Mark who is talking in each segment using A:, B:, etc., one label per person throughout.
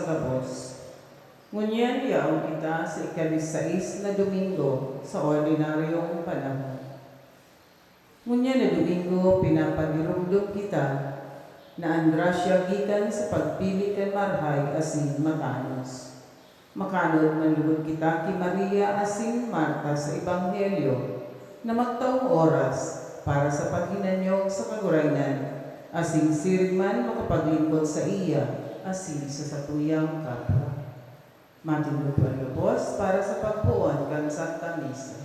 A: Gabos. Ngunyan yaw kita sa ika-16 na Domingo sa ordinaryong panahon. Ngunyan na Domingo pinapagirumdum kita na ang grasya gikan sa pagpili kay Marhay asin Makanos. Makanod man lugod kita ki Maria asin Marta sa Ebanghelyo na magtaong oras para sa paghinanyog sa kaguraynan asin sirigman makapaglingkod sa iya asin sa satuyang kapwa. Matinutuan lubos para sa pagpuan kang Santa Misa.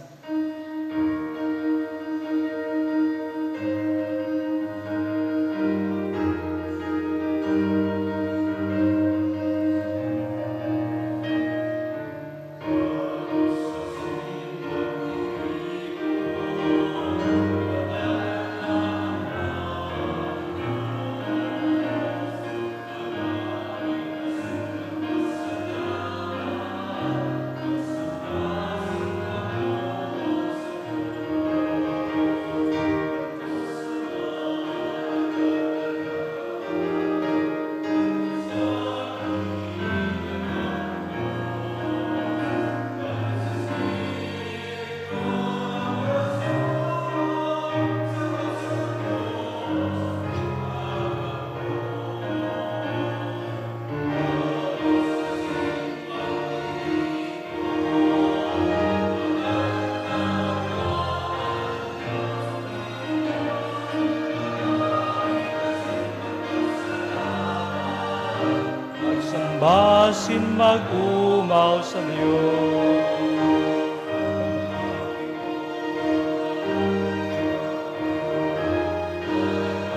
B: Basin mag-umaw sa Diyos.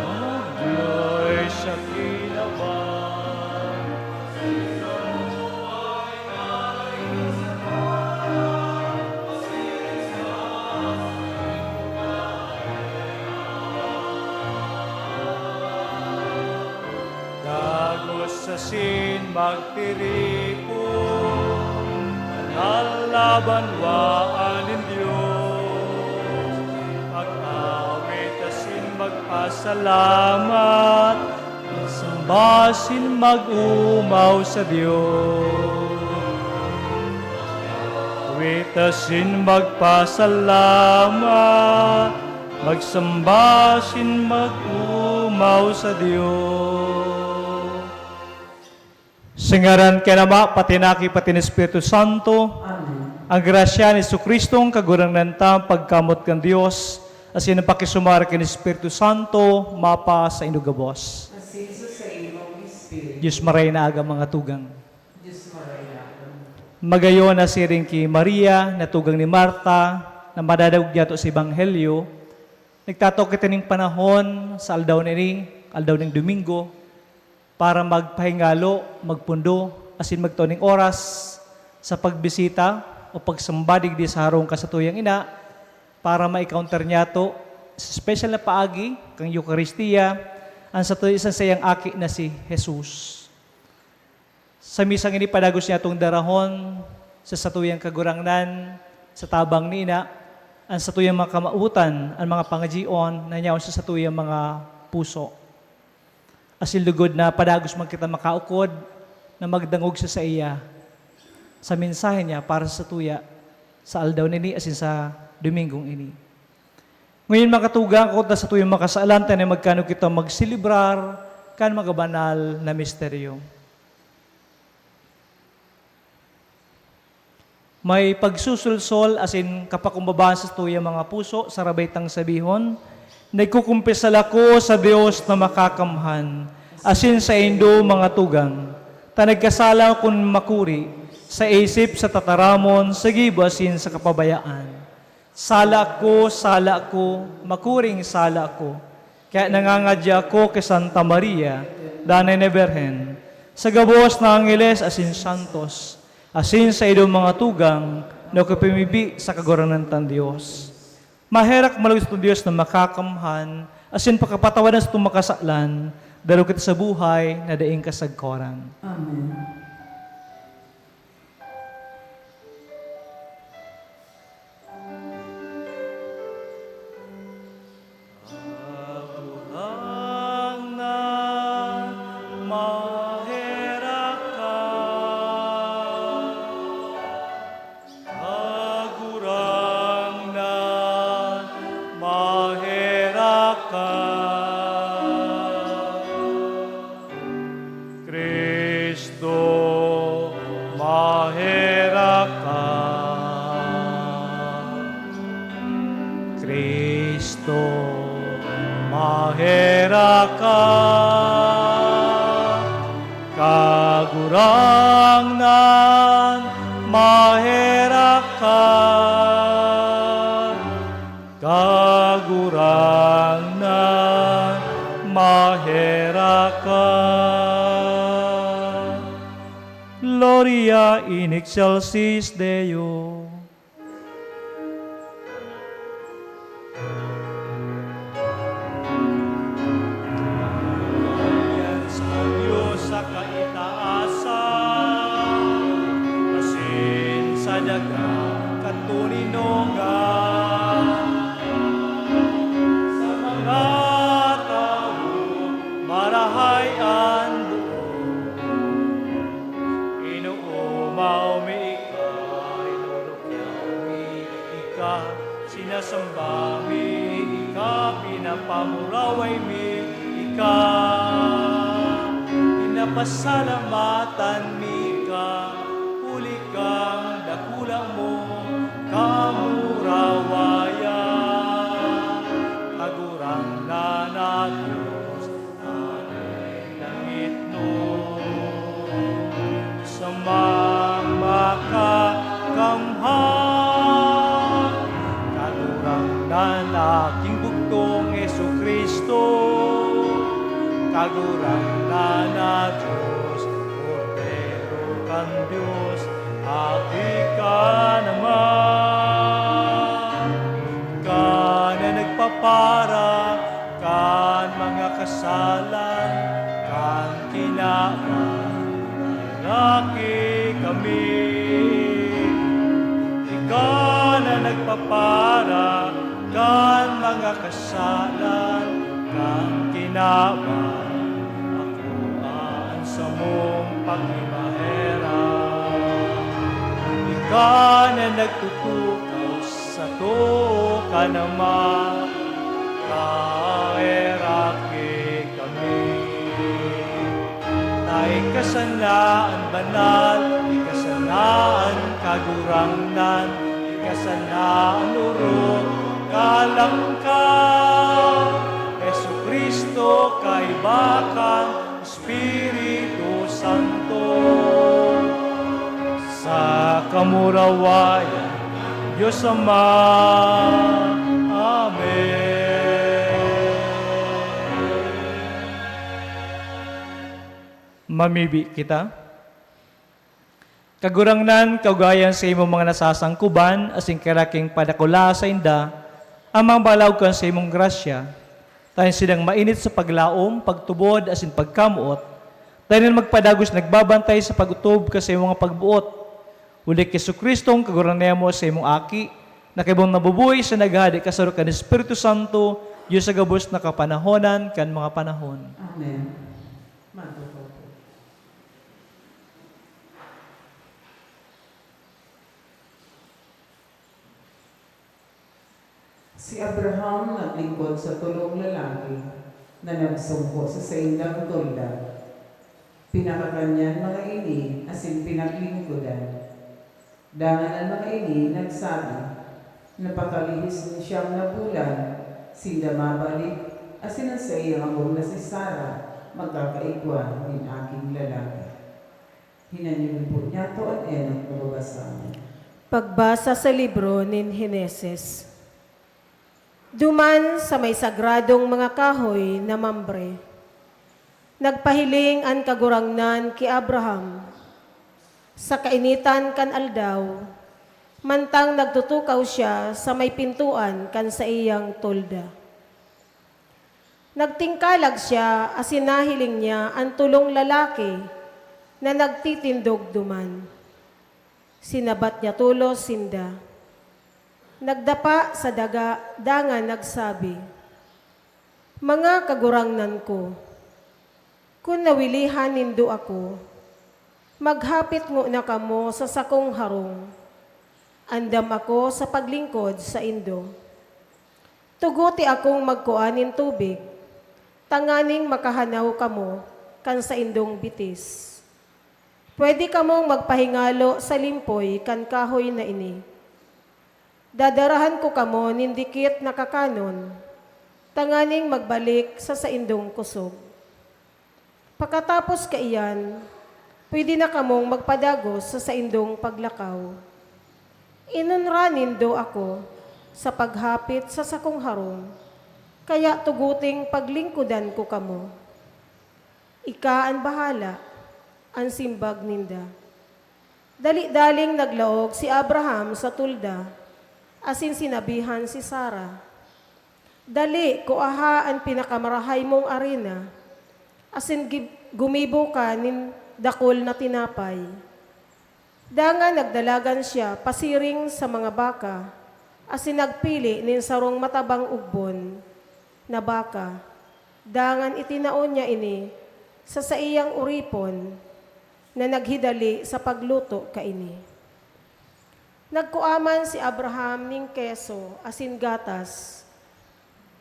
B: Magloy sa kinaban. Dagos sa sin magtiripon, nalaban waanin Diyos. Mag-awit asin magpasalamat, sambasin mag-umaw sa Diyos. Awit asin magpasalamat, magsambasin mag-umaw sa Diyos. Singaran kay Nama, pati naki, pati ni Espiritu Santo,
A: Amen.
B: ang grasya ni Jesucristong kagurang pagkamot kan Dios, asin ang pakisumara kay ni Espiritu Santo, mapa sa inugabos.
A: Asinso sa imong Espiritu.
B: Diyos maray na aga mga tugang.
A: Diyos maraya.
B: Magayon na si rin ki Maria, na tugang ni Marta, na madadawag niya to sa Ebanghelyo. Nagtatok kita ng panahon sa aldaw ng Domingo, para magpahingalo, magpundo, asin magtuning oras sa pagbisita o pagsambadig di sa harong kasatuyang ina para ma-counter niya to sa special na paagi kang Eucharistia ang sa isang sayang aki na si Jesus. Sa misang ini padagos niya itong darahon sa satuyang kagurangnan sa tabang ni ina ang satuyang mga kamautan ang mga pangajion na niyaon sa satuyang mga puso. Asil lugod na padagos man kita makaukod na magdangog sa iya sa mensahe niya para sa tuya sa aldaw nini asin sa Domingong ini. Ngayon makatugang ko sa tuyang makasaalan tayo na magkano kita magsilibrar kan mga banal na misteryo. May pagsusulsol asin kapakumbabaan sa tuyang mga puso sa rabaytang sabihon, nagkukumpisal ako sa Diyos na makakamhan, asin sa indo mga tugang, tanagkasala kun makuri, sa isip sa tataramon, sa gibo asin sa kapabayaan. Sala ko, makuring sala ko, kaya nangangadya ako kay Santa Maria, Danay na Berhen, sa gabos na Angeles asin Santos, asin sa indo mga tugang, na kapimibi sa kaguranan tan Diyos. Maherak malawis ito Diyos na makakamhan, asin pakapatawanan sa itong makasaklan, daro kita sa buhay na daing kasagkoran.
A: Amen.
B: Ang na maherak ka, Kagurangnan maherakan, kagurangnan maherakan. Gloria in excelsis Deo. Yan sa Diyos sa kaitaasan, asin sa dagang katuninongan, sa mga tao marahay ang buo. Inuumaw mi ika, inurukyaw mi ika, sinasamba mi ika, pinapamuraway mi ika, pinapasalamatan mi ka, huli kang dakula mo, kamurawayan, kagurang na Diyos, anay langit no, samang makakamhan, kagurang na aking bugtong Yesu Kristo, kagurang na Diyos, Cordero kang Diyos, ati ka naman. Ka na nagpapara, kan mga kasalan, kan kinaman, laki kami. Ikaw na nagpapara, kan mga kasalan, kan kinaman, ako ang sa mong pagmamahera. Ikaw na nagtutukaw sa to ka naman, kaeraki kami. Na ikasanaan banal, ikasanaan kagurangnan, ikasanaan urok, kalangkan. Yesu Kristo kay bakang Espiritu Santo. Sa kamurawayan, Diyos Ama. Amen. Mamibi kita. Kagurangnan, kaugayan sa imong mga nasasangkuban, asing karaking padakula sa inda, amang balaw kan sa imong grasya, tayo silang mainit sa paglaom, pagtubod, asin pagkamuot, tayo magpadagos nagbabantay sa pagutob ka sa imong mga pagbuot. Ulit Yesu Kristong kagurangnan mo sa imong aki, na kaibong nabubuhay sa naghadi kasaro kan Espiritu Santo, Diyos sa gabos na kapanahonan kan mga panahon.
A: Amen. Manto po. Si Abraham naglingkod sa tulong lalaki na nagsungko sa saindang tulda. Pinakakanyan mga ini asin pinaglingkodan. Dangan ang mga ini nagsabi, napakalihis siyang na bulan, sinda mabalik, asin ang sa iyang among na si Sarah, magkakaigwa din aking lalaki. Hinanyin po niya to at enang pababasaan.
C: Pagbasa sa libro ni Heneses. Duman sa may sagradong mga kahoy na mambre. Nagpahiling ang kagurangnan ki Abraham. Sa kainitan kan aldaw, mantang nagtutukaw siya sa may pintuan kan sa iyang tolda. Nagtingkalag siya asin nahiling niya ang tulong lalaki na nagtitindog duman. Sinabat niya tulos sinda. Nagdapa sa dangan nagsabi, mga kagurangnan ko, kung nawilihan nindo ako, maghapit ngo na kamo sa sakong harong. Andam ako sa paglingkod sa indo. Tuguti akong magkuanin tubig, tanganing makahanaw kamo kan sa indong bitis. Pwede kamong magpahingalo sa limpoy kan kahoy na ini. Dadarahan ko kamo nindikit na kakanon, tanganing magbalik sa indong kusog. Pagkatapos kaiyan, pwede na kamong magpadagos sa saindong paglakaw. Inunranin do ako sa paghapit sa sakong harong, kaya tuguting paglingkudan ko kamo. Ika ang bahala, ang simbag ninda. Dali-daling naglaog si Abraham sa tulda, asin sinabihan si Sarah, "Dali, kuaha ang pinakamarahay mong arena, asin gumibo ka nin dakol na tinapay." Dangan nagdalagan siya pasiring sa mga baka, asin nagpili nin sarong matabang ugbon na baka. Dangan itinaon niya ini sa saiyang uripon na naghidali sa pagluto kaini. Nagkuaman si Abraham ning keso asin gatas.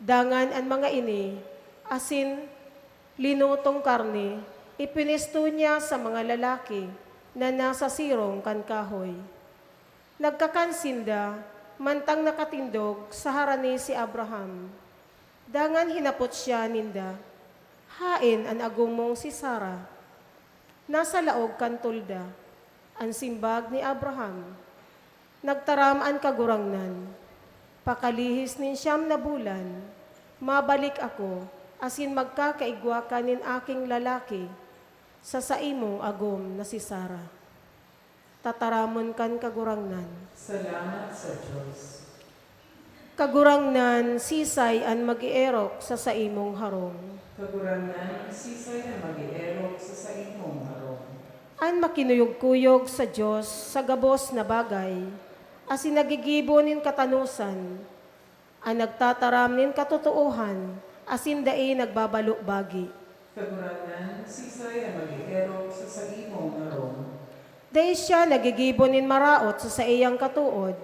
C: Dangan ang mga ini asin linutong karne ipinisto niya sa mga lalaki na nasa sirong kan kahoy. Nagkakansinda mantang nakatindog sa harani si Abraham. Dangan hinapot siya ninda, "Hain an agong mong si Sarah." Nasa laog kan tulda, ang simbag ni Abraham. Nagtaram ang kagurangnan, "Pakalihis nin 9 na bulan, mabalik ako, asin magkakaigwa ka nin aking lalaki, sa saimong agom na si Sarah." Tataramon kan kagurangnan.
A: Salamat sa Diyos.
C: Kagurangnan, sisay an mag-ierok sa saimong harong.
A: Kagurangan, sisay na mag-ierok sa saimong harong.
C: An makinuyog-kuyog sa Diyos sa gabos na bagay, asin nagigibo nin katanusan, ang nagtataram nin katotohan, asin dai nagbabalo-bagi.
A: Kagurangan, sisay na mag-ierok sa saimong harong.
C: Dahil siya nagigibo nin maraot sa iyang katuod,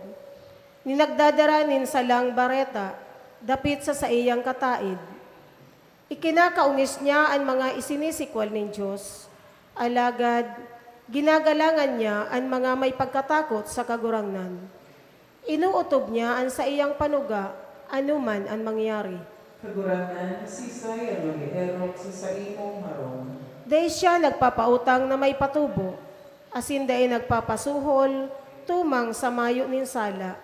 C: ninagdadara nin salang bareta, dapit sa iyang kataid. Ikinakaunis niya ang mga isinisikwal nin Diyos, alagad ginagalangan niya ang mga may pagkatakot sa kagurangnan. Inuutob niya ang sa iyang panuga, anuman ang mangyari.
A: Kagurangan, sisay ang mag-ierok sa saimong harong.
C: Dahil siya nagpapautang na may patubo, asin dahil nagpapasuhol, tumang sa mayo nin sala.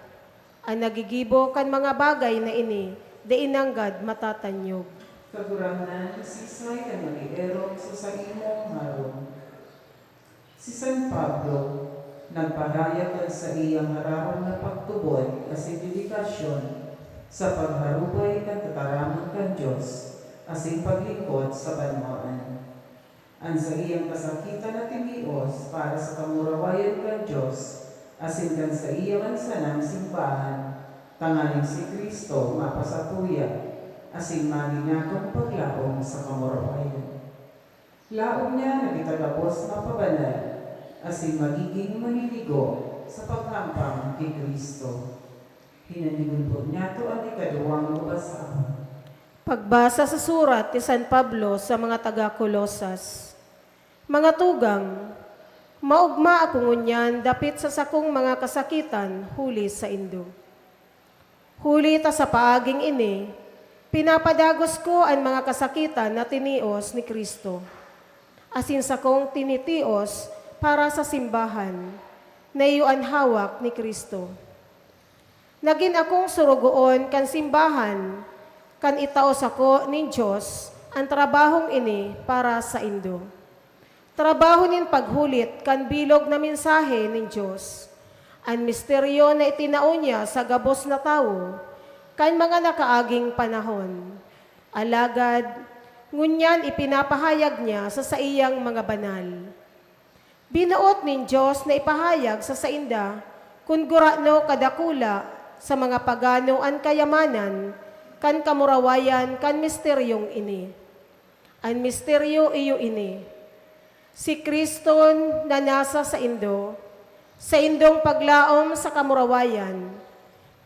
C: Ang nagigibo kan mga bagay na ini, dainanggad matatanyog.
A: Kagurangan, sisay ang mag-ierok sa saimong harong. Si San Pablo, nagpahayag sa iyang harapon na pagtubod asin dedikasyon sa pagharubay kan tataramon kan Diyos asin paglingkod sa banwaan. Ang sa iyang kasakitan na tinios para sa kamurawayan kan Diyos asin kan sa iyang sanang simbahan, tangaling si Kristo mapasatuya asin maninatong paglaom sa kamurawayan. Laom niya na kitagapos mapabanal, asin magiging maniligo sa paghampang kay Kristo. Hinanigon po niya to ang ikaduwang mabasa.
C: Pagbasa sa surat ni San Pablo sa mga taga-Kolosas. Mga tugang, maugma ako ngunyan dapit sa sakong mga kasakitan huli sa indo. Huli ta sa paaging ini, pinapadagos ko ang mga kasakitan na tinios ni Kristo. Asin sakong tinitios para sa simbahan, na iyuan hawak ni Kristo. Nagin akong surugoon kan simbahan, kan itaos ako nin Diyos, ang trabahong ini para sa indo. Trabaho nin paghulit kan bilog na mensahe nin Diyos, ang misteryo na itinao niya sa gabos na tao, kan mga nakaaging panahon. Alagad, ngunyan ipinapahayag niya sa saiyang mga banal. Binuot nin Diyos na ipahayag sa sainda, kung gurano kadakula sa mga pagano an kayamanan, kan kamurawayan, kan misteryong ini. Ang misteryo iyo ini, si Kristo na nasa sa indong paglaom sa kamurawayan,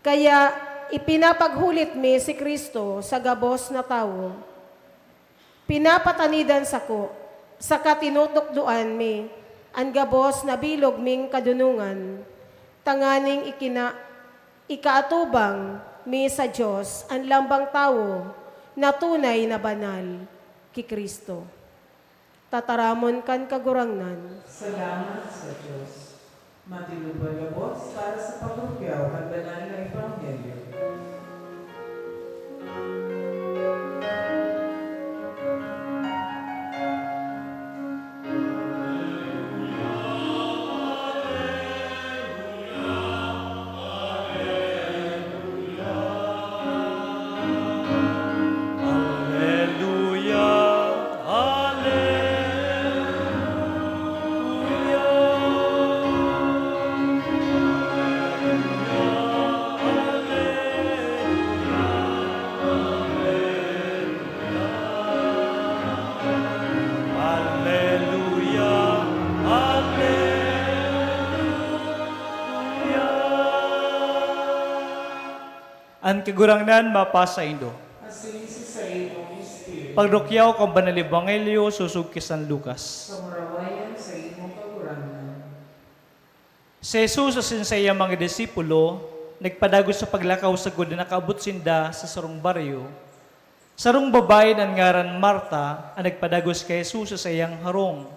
C: kaya ipinapaghulit mi si Kristo sa gabos na tao. Pinapatanidan sako, sa katinutukduan mi, ang gabos na bilog ming kadunungan, tanganing ikaatubang mi sa Diyos ang lambang tao na tunay na banal ki Kristo. tataramon kan kagurangnan.
A: Salamat sa Diyos. Matinubay niyo po para sa pagrupyaw ang banal na Ebanghelyo.
B: Hallelujah, Hallelujah, Hallelujah. Ang kagurangnan mapasa indo.
A: Asin sa imong Espiritu.
B: Pagdukyaw kang banal ebanghelyo susug kay San Lucas.
A: Sa marawayan sa imong kagurangan.
B: Si Jesus asin sa iyang mga disipulo nagpadagos sa paglakaw sa gud na nakaabot sinda sa sarong baryo. Sarong babae ng ngaran Marta ang nagpadagos kay Jesus sa iyang harong.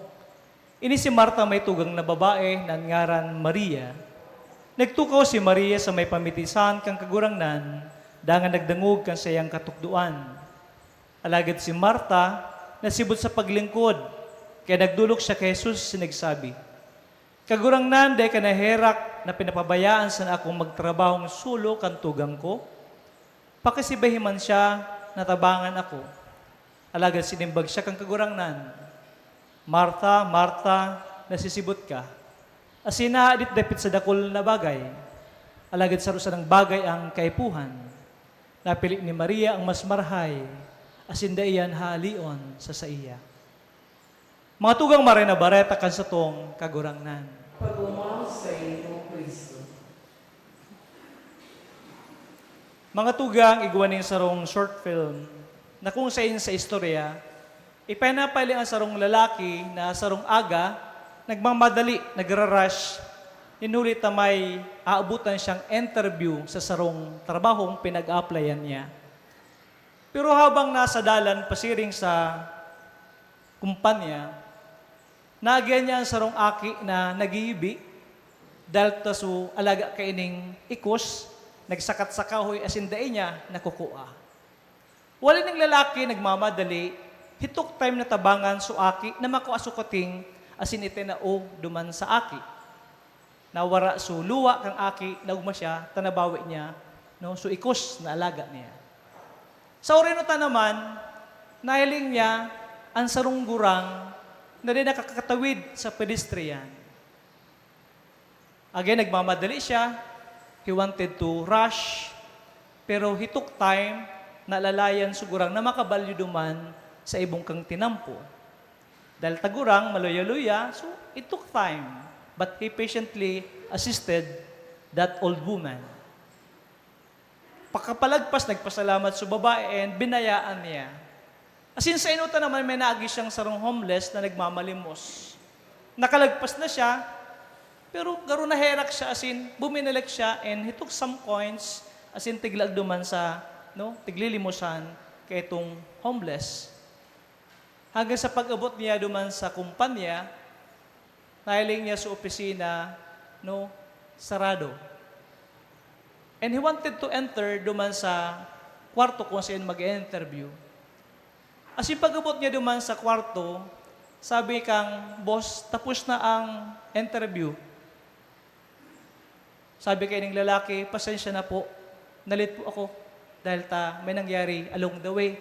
B: Ini si Marta may tugang na babae ng ngaran Maria. Nagtukaw si Maria sa may pamitisan kang kagurangnan, dangan nagdangog kang sa iyang katukduan. Alagad si Marta, nasibot sa paglingkod, kaya nagdulok siya kay Jesus sinagsabi, Kagurangnan, day ka naherak na pinapabayaan sa akong magtrabahong sulo kan tugang ko. Pakisibahiman siya, natabangan ako. Alagad sinimbag siya kang kagurangnan, Marta, Marta, nasisibot ka. Asina, adit dapit sa dakol na bagay. Alagad sa rusa ng bagay ang kaipuhan. Napili ni Maria ang mas marhay, asinda iyan halion sa iya. Mga tugang marina bareta kan sa tong kagurangnan.
A: Pagumaw sa imong Kristo.
B: Mga tugang igwanin sarong short film na kung sa sa istorya, ipinapali ang sarong lalaki na sarong aga, nagmamadali, nagra-rush, inulit na may aabutan siyang interview sa sarong trabahong pinag-applyan niya. Pero habang nasa dalan, pasiring sa kumpanya, naagyan niya ang sarong aki na nagiibi, dahil taso alaga kaining ikos, nagsakat sa kahoy asindain niya, nakukuha. Wala ng lalaki nagmamadali, hitok time na tabangan so aki na makuasukating asin itinao duman sa aki. Nawara so luwa kang aki, naugma siya, tanabawi niya, no? So ikos na alaga niya. Sa orinuta naman, nahiling niya ang sarong gurang na rin nakakatawid sa pedestrian. Again, nagmamadali siya. He wanted to rush. Pero he took time na lalayan sugurang na makabalyo duman sa ibong kang tinampo. Dahil tagurang, maluya-luya, so it took time. But he patiently assisted that old woman. Pagkapalagpas, nagpasalamat sa babae and binayaan niya. Asin sa inuta naman, may naagi siyang sarong homeless na nagmamalimos. Nakalagpas na siya, pero garo na herak siya, asin buminalik siya and he took some coins, asin tiglag duman sa tiglilimusan kay itong homeless. Hanggang sa pag-abot niya duman sa kumpanya, nahiling niya sa opisina, sarado. And he wanted to enter duman sa kwarto kung saan mag-interview. As yung pag-abot niya duman sa kwarto, sabi kang, boss, tapos na ang interview. Sabi kay ng lalaki, pasensya na po, nalit po ako dahil may nangyari along the way.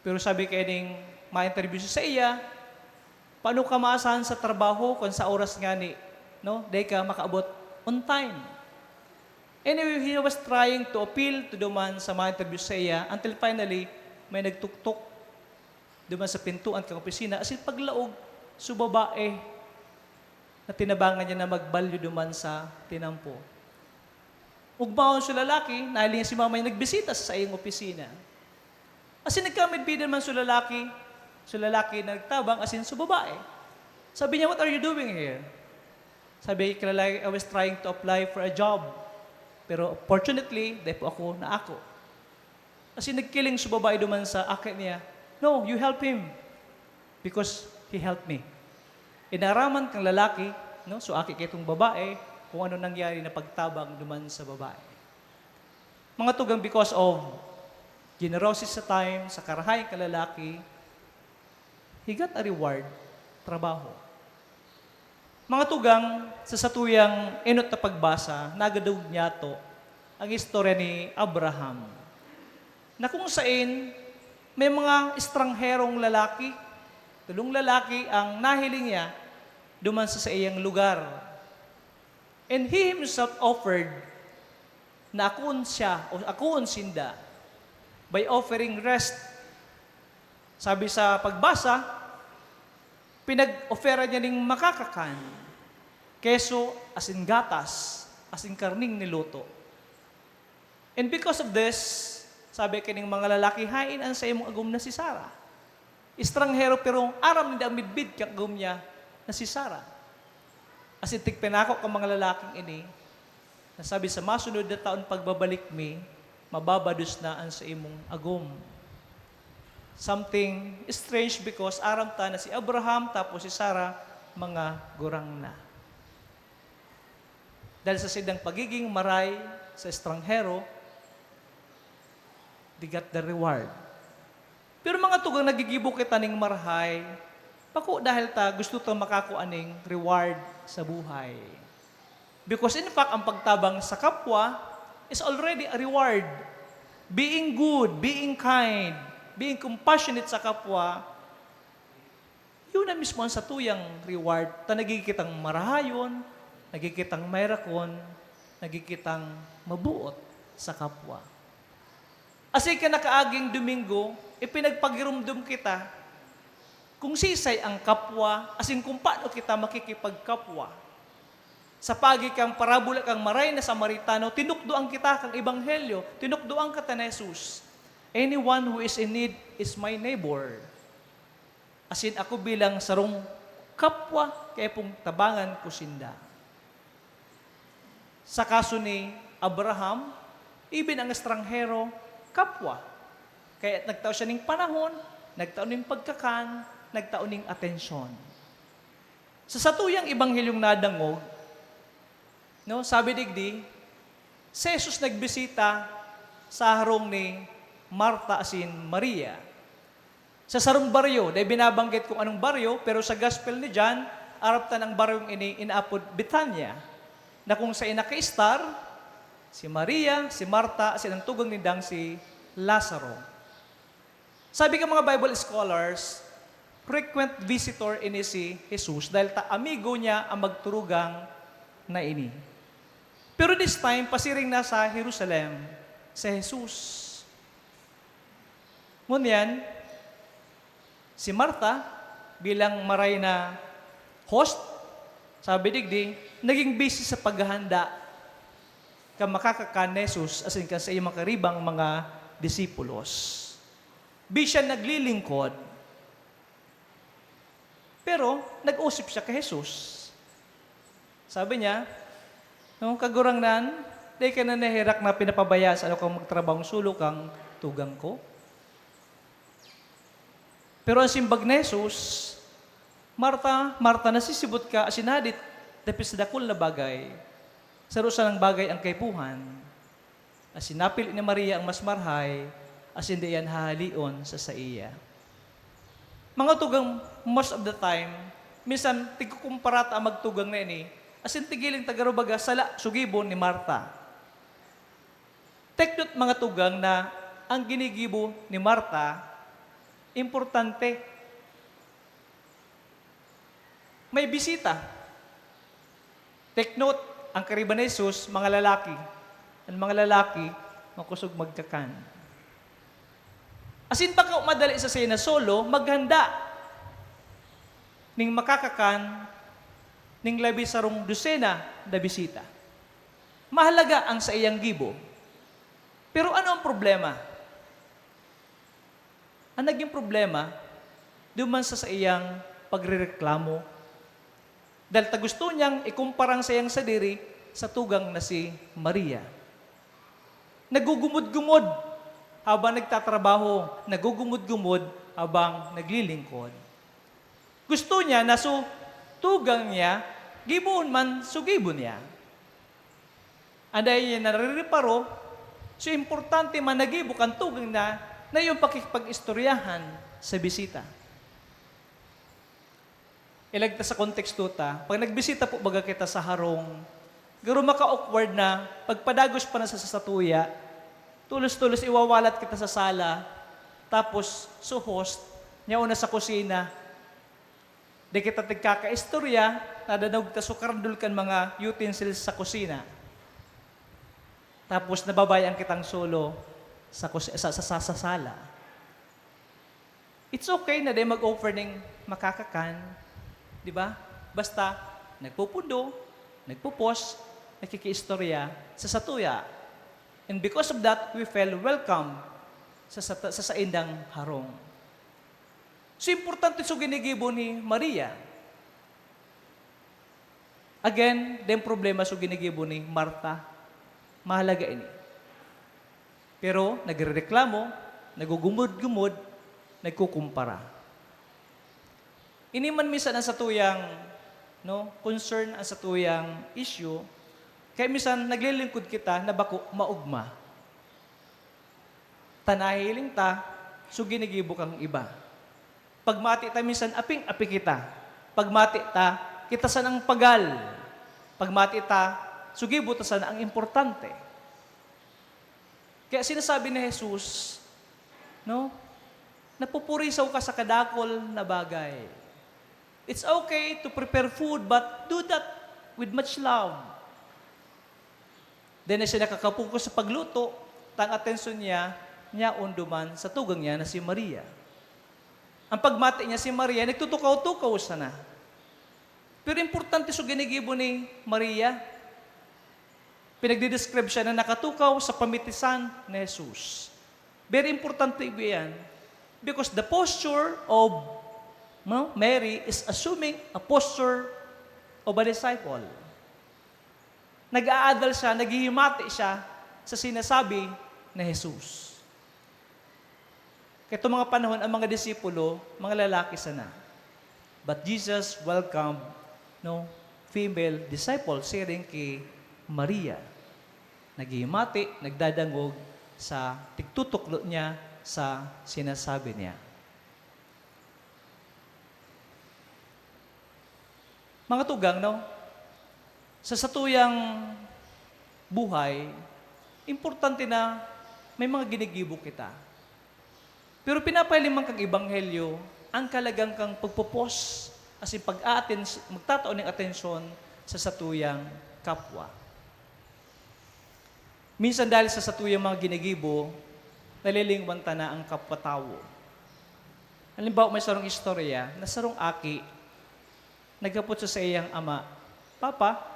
B: Pero sabi kay ng ma-interview siya sa iya, paano ka maasahan sa trabaho kung sa oras nga ni, dahil ka makaabot on time. Anyway, he was trying to appeal to duman sa ma-interview sa iya until finally, may nagtuktok duman sa pintuan kang opisina. As in, paglaog, sa babae na tinabangan niya na magbalyo duman sa tinampo. Ugmaon sa lalaki, nahiling si mama yung nagbisita sa iyong opisina. As in, nagkamid-bidan man sa lalaki na nagtabang, as in, sa babae. Sabi niya, what are you doing here? Sabi kay lalaki, I was trying to apply for a job. Pero fortunately, dahil po ako na ako. As in, nagkiling sa babae duman sa akin niya, no, you help him. Because He helped me. Inaraman kang lalaki, no? So aki kay itong babae, kung ano nangyari na pagtabang duman sa babae. Mga tugang, because of generosity sa time, sa karahay kang lalaki, he got a reward, trabaho. Mga tugang, sa satuyang enot na pagbasa, nagadawg niya to ang istorya ni Abraham, na kung saan may mga estrangherong lalaki, tulong lalaki ang nahiling niya duman sa iyang lugar. And he himself offered na akuon siya o akuon sinda by offering rest. Sabi sa pagbasa, pinag-ofera niya ning makakakan, keso asin gatas, asin karning niluto. And because of this, sabi kining mga lalaki, hain ang sa imong agum na si Sarah. Estranghero pero aram ni midbid kag agum niya na si Sarah. Asin tigpinako ka mga lalaking ini, na sabi sa masunod na taon pagbabalik mi, mababados na ang sa imong agum. Something strange because aram ta na si Abraham tapos si Sarah mga gurang na. Dahil sa sidang pagiging maray sa estranghero, they got the reward. Pero mga tugang nagigibo kita ning marhay, pako dahil ta gusto ta makakuaning reward sa buhay. Because in fact, ang pagtabang sa kapwa is already a reward. Being good, being kind, being compassionate sa kapwa, yun na mismo ang satuyang reward. Ta nagigikitang marahayon, nagigikitang mayrakon, nagigikitang mabuot sa kapwa. Asi ka nakaaging Domingo, ipinagpagirumdum kita kung sisay ang kapwa, asin kung paano kita makikipagkapwa. Sa pagi kang parabola kang maray na Samaritano, tinukdoan kita kang ebanghelyo, tinukdoan ka ni Jesus. Anyone who is in need is my neighbor. Asin ako bilang sarong kapwa, kaya pong tabangan ko sinda. Sa kaso ni Abraham, even ang estranghero, kapwa. Kaya nagtao siya ng panahon, nagtao ng pagkakan, nagtao ng atensyon. Sa satuyang ebanghelyong nadangog, no, sabi digdi, si Jesus nagbisita sa harong ni Marta asin Maria. Sa sarong baryo, dahil binabanggit kung anong baryo, pero sa gospel ni John, arap ta ng baryong ini inaapod Betania, na kung sa inaka-star, si Maria, si Marta, asin ang tugang nindang si Lazaro. Sabi ka mga Bible scholars, frequent visitor ini si Jesus dahil ta amigo niya ang magturugang na ini. Pero this time, pasiring na sa Jerusalem, si Jesus. Ngunyan, si Marta, bilang maray na host, sabi digdi, naging busy sa paghahanda ka makakakan ni Jesus asin ka sa iyong makaribang mga disipulos. Busy siya naglilingkod, pero nag-usip siya kay Jesus. Sabi niya, nung kagurang nan, di ka na nahirak na pinapabaya sa ano kang magtrabahong sulok kang tugang ko. Pero ang simbag ni Jesus, Marta, Marta, nasisibot ka, asinadit, tapos sa dakol na bagay, sarusa ng bagay ang kaipuhan, asin napil ni Maria ang mas marhay, asin diyan hahalion sa iya. Mga tugang, most of the time, minsan, tigkukumparata ang magtugang na ini, asin tigiling tagarubaga, sala, sugibon ni Marta. Take note mga tugang na ang ginigibo ni Marta, importante. May bisita. Take note, ang kariban ni Jesus, mga lalaki. Ang mga lalaki, makusog magkakan. Asin pa ka madali sa sena solo, maghanda. Ning makakakan, ning labi sarong dosena na bisita. Mahalaga ang sa iyang gibo. Pero ano ang problema? Ang naging problema, duman sa iyang pagrereklamo. Dahil gusto niyang ikumparang sa iyang sadiri sa tugang na si Maria. Nagugumod-gumod habang nagtatrabaho, nagugumod-gumod habang naglilingkod. Gusto niya na tugang niya, gibuon man sugibon niya. Anday niya naririparo, so importante man nagibo kang tugang na yung pakikipag-istoryahan sa bisita. Ilagta sa konteksto ta, pag nagbisita po baga kita sa harong, garo maka-awkward na, pagpadagos pa na sa satuya, tulos-tulos iwawalat kita sa sala, tapos host, niya una sa kusina, di kita tigkaka-istorya, nadanog ta sukarandul kan mga utensils sa kusina. Tapos nababayaan kitang solo sa sala. It's okay na di mag-offer ng makakakan, di ba? Basta nagpupundo, nagpupos, nakikiistorya sa satuya. And because of that, we feel welcome sa indang harong. So, importante so ginigibo ni Maria. Again, din problema so ginigibo ni Marta. Mahalaga ini. Pero, nagrereklamo, nagugumod-gumod, nagkukumpara. Ini man minsan ang satuyang concern ang satuyang issue, kaya minsan naglilingkod kita na bako maugma. Tanahiling ta, so ginigibo kang iba. Pagmati ta minsan, aping-api kita. Pagmati ta, kita sa nang pagal. Pagmati ta, sugibo ta sa ang importante. Kaya sinasabi ni Jesus, napupurisaw ka sa kadakol na bagay. It's okay to prepare food, but do that with much love. Then na siya nakakapokus sa pagluto, tang atensyon niya unduman sa tugang niya na si Maria. Ang pagmati niya si Maria, nagtutukaw-tukaw sana. Pero importante so ginigibo ni Maria, pinagdidescribe siya na nakatukaw sa pamitisan ni Jesus. Very importante yan. Because the posture of Mary is assuming a posture of a disciple. Nag-aadal siya, naghihimati siya sa sinasabi ni Jesus. Kaya itong mga panahon, ang mga disipulo, mga lalaki sana. But Jesus welcomed female disciple, sharing kay Maria. Naghihimati, nagdadangog sa tigtutuklo niya sa sinasabi niya. Mga tugang, sa satuyang buhay, importante na may mga ginigibo kita. Pero pinapailimang kang ibanghelyo, ang kalagang kang pagpupos, as in magtataon ng atensyon sa satuyang kapwa. Minsan dahil sa satuyang mga ginigibo, nalilingwanta na ang kapwa-tao. Halimbawa, may sarong istorya na sarong aki, nagkapot sa iyang ama, Papa,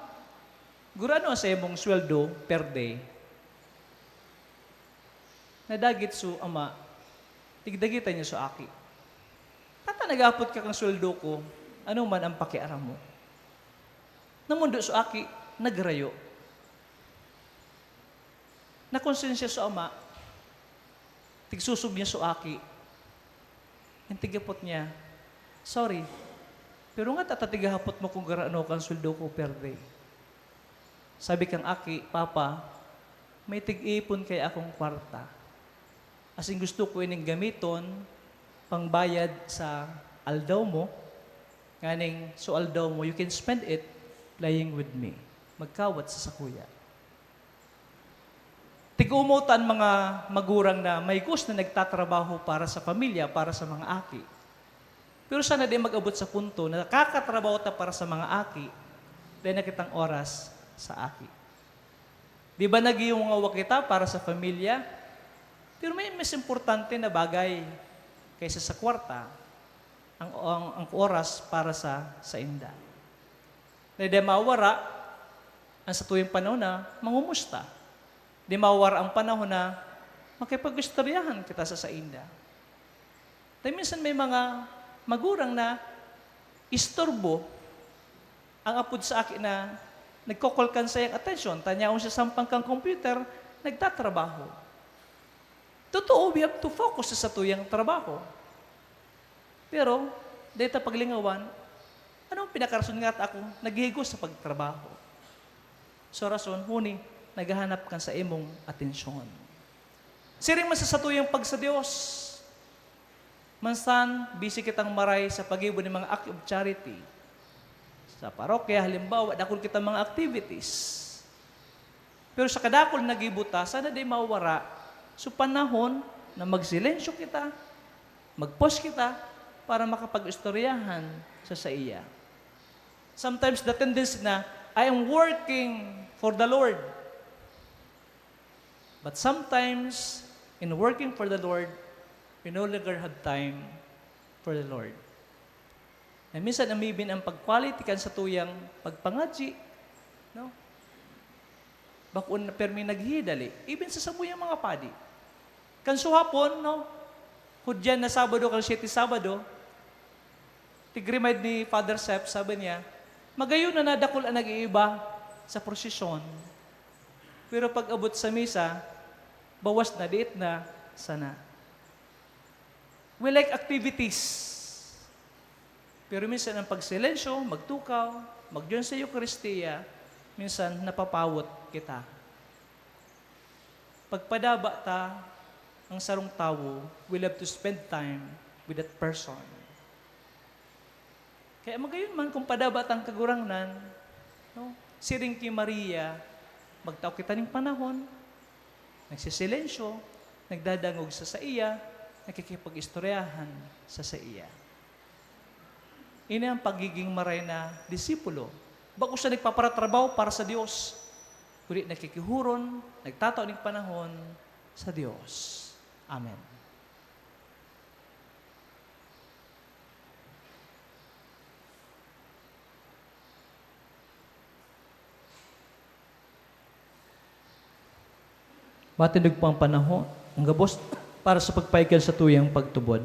B: gurano sa imong sweldo per day? Nadagit su ama, tigdagitan niya sa aki. Tata nagapot ka kang sweldo ko, ano man ang pakiaram mo? Namundo sa aki, nagrayo. Nakonsensya sa ama, tigsusog niya sa aki. Yung tigapot niya, sorry, pero nga tatatigahapot mo kung garano kang sweldo ko per day. Sabi kang aki, Papa, may tig-ipon kay akong kwarta. Asing gusto ko ining gamiton, pangbayad sa aldaw mo, nganing so aldaw mo, you can spend it playing with me. Magkawat sa sakuya. Tig-umutan mga magurang na may gusto na nagtatrabaho para sa pamilya, para sa mga aki. Pero sana din mag-abot sa punto na nakakatrabaho ta para sa mga aki, dahil nakitang oras sa aki. Di ba nag-iungawa kita para sa pamilya? Pero may mas importante na bagay kaysa sa kwarta, ang oras para sa inda. Dahil mawara, ang sa tuwing panahon na mangumusta. Di mawara ang panahon na makipag-istoryahan kita sa inda. Dahil minsan may mga magurang na istorbo ang apod sa akin na nagkokolkan sa iyang atensyon, tanyaon siya sampang kang computer, nagtatrabaho. Totoo, we have to focus sa tuyang trabaho. Pero, dito paglingawan, anong pinakarason nga ako? Naghigos sa pagtrabaho. So rason, huni, naghahanap ka sa imong atensyon. Siring man sa satuyang pag sa Diyos. Mansan, busy kitang maray sa pag-ibo ng mga act of charity. Sa parokya, halimbawa, dakol kita mga activities. Pero sa kadakol nagibuta, sana di mawara. So panahon na magsilensyo kita, mag-pause kita, para makapag-istoryahan sa iya. Sometimes the tendency na, I am working for the Lord. But sometimes, in working for the Lord, we no longer have time for the Lord. And minsan amibin ang pag-quality kan sa tuyang pagpangadji, no? Bakun na permi naghidali, even sa sabuyang mga padi. Kan suhapon, no? Hudyan na Sabado, kan 7 Sabado, tigrimad ni Father Sep, sabi niya, magayon na nadakol ang nag-iiba sa prosesyon. Pero pag abot sa misa, bawas na, diit na, sana. We like activities. Pero minsan ang pagsilensyo, magtukaw, mag-join sa Eucharistia, minsan napapawot kita. Pagpadaba ta, ang sarong tawo, we love to spend time with that person. Kaya magayon man kung padabat ang kagurangnan, no? Siring kay Maria, magtao kita ning panahon, nagsisilensyo, nagdadangog sa iya, nakikipag-istoryahan sa iya. Ini ang pagiging maray na disipulo. Bago siya nagpaparatrabaho para sa Diyos, kundi nakikihuron, nagtatao ning panahon sa Diyos. Amen. Matinog po ang panahon, ang gabos para sa pagpaigal sa tuyang pagtubod.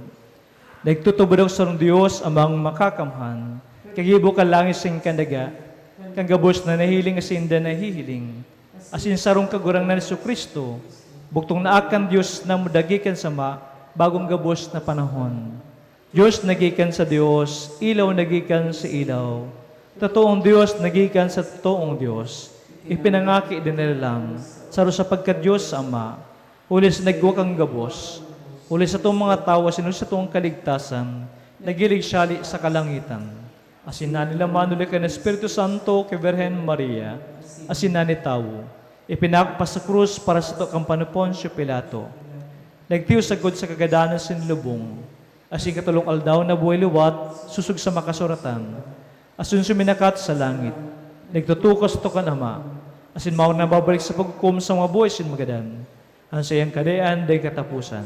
B: Nagtutubod sa Diyos amang makakamhan, kagibo ka langis sing kandaga, kang gabos na nahiling asinda na hihiling, asin sarong kagurang na Kristo, buktong naakan Diyos na mudagikan sama, bagong gabos na panahon. Diyos nagikan sa Diyos, ilaw nagikan sa ilaw, totoong Diyos nagikan sa totoong Diyos, ipinangaki din nilang, saro sa pagka-Diyos Ama, huli sa nagwakang gabos, huli sa itong mga tao, sinuli sa itong kaligtasan, nagilig siyali sa kalangitan. Asin na nila manuli ka ng Espiritu Santo kay Virgen Maria, asin na ni tao, ipinakpas sa krus para sa ito kang panupon si Pilato. Nagtiyo sagod sa kagadanan sin lubong, asin katulong aldaw na buhay liwat, susug sa makasuratan, asin suminakat sa langit, nagtutukos to ka Ama, asin mauna na babalik sa pagkukum sa mga buhay sin magadan, ang sayang kadayaan day katapusan.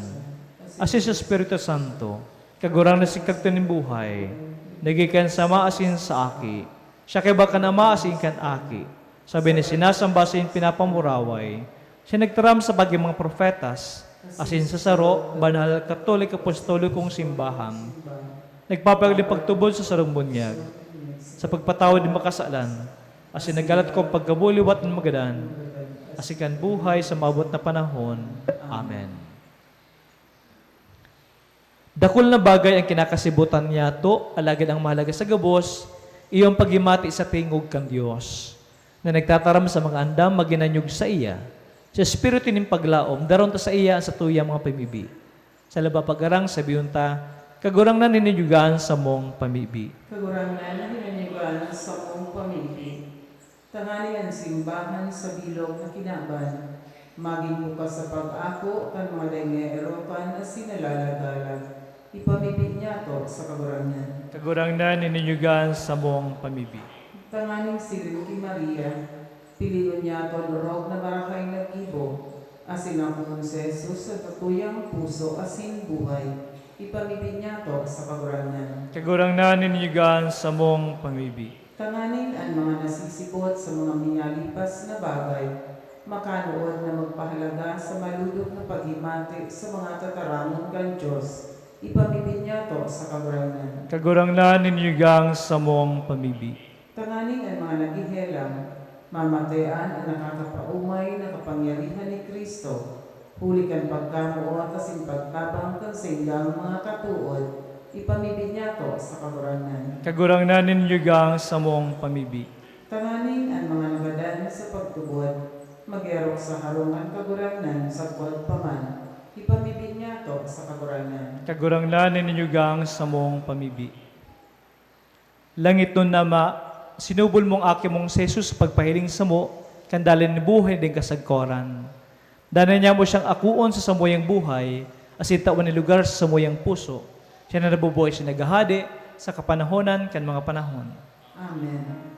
B: Asin sa Espiritu Santo, kagurang na sikagto ng buhay, nagikan sa maasin sa aki, siya kay baka na maasin kan aki, sabi ni sinasamba sin pinapamuraway, siya nagtaram sa bagay mga profetas, asin sa saro, banal, katolik, apostolikong simbahan, nagpapagli pagtubod sa sarong bunyag, sa pagpatawad ng makasalan, asin nagalat ko pagkabuliwat ng magadan, asikan buhay sa mabot na panahon. Amen. Dakol na bagay ang kinakasibutan niya to, alagad ang mahalaga sa gabos, iyong pagimati sa tingog kang Diyos, na nagtataram sa mga andam maginanyog sa iya, sa espiritu ning paglaom, daron ta sa iya sa tuya mga pamibi. Sa laba pagarang sabiyon ta, kagurang na nininyugaan sa mong pamibi.
A: Kagurang na naninyugaan sa mong pamibi. Tangali ang simbahan sa bilog na kinaban, maging bukas sa pag-ako kan mga dayng-eropan na sinalalagalag. Ipamibig niya to sa kagurang niya.
B: Kagurang na nininyugaan sa mong pamibi.
A: Tanganing sirin kay Maria, piliyon niya to lorog na barakay nag-ibo, asin ang konseso sa tatuyang puso asin buhay. Ipamibig niya to sa kagurang niya.
B: Kagurang na nininyugaan sa mong pamibi.
A: Tanganin ang mga nasisibot sa mga minalipas na bagay, makanood na magpahalaga sa malulog na paghimati sa mga tataramon kan Diyos. Ipamibig niya to sa kaguranan.
B: Kagurang na nininyugang sa mong pamibi.
A: Tanganin ang mga nagihelang, mamatayan ang nakakapaumay na kapangyarihan ni Kristo. Huli kan pagkamuot asin pagtabang kan singgang mga katuod. ipamibig niya to sa kaguranan.
B: Kagurangnan ninyo gang sa mong pamibig.
A: Tanganing ang mga nagadan sa pagtubod, mag-erok sa harungan kaguranan sa kwad paman, ipamibig niya to sa kaguranan.
B: Kagurangnan ninyo gang sa mong pamibig. Langit nun nama, sinubol mong aki mong sa Jesus pagpahiling sa mo, kandalan ni buhay din kasagkoran. Danan niya mo siyang akuon sa samuyang buhay, as itawan ni lugar sa samuyang puso. Siya na nabubuhay siya nagahadi sa kapanahonan kan mga panahon.
A: Amen.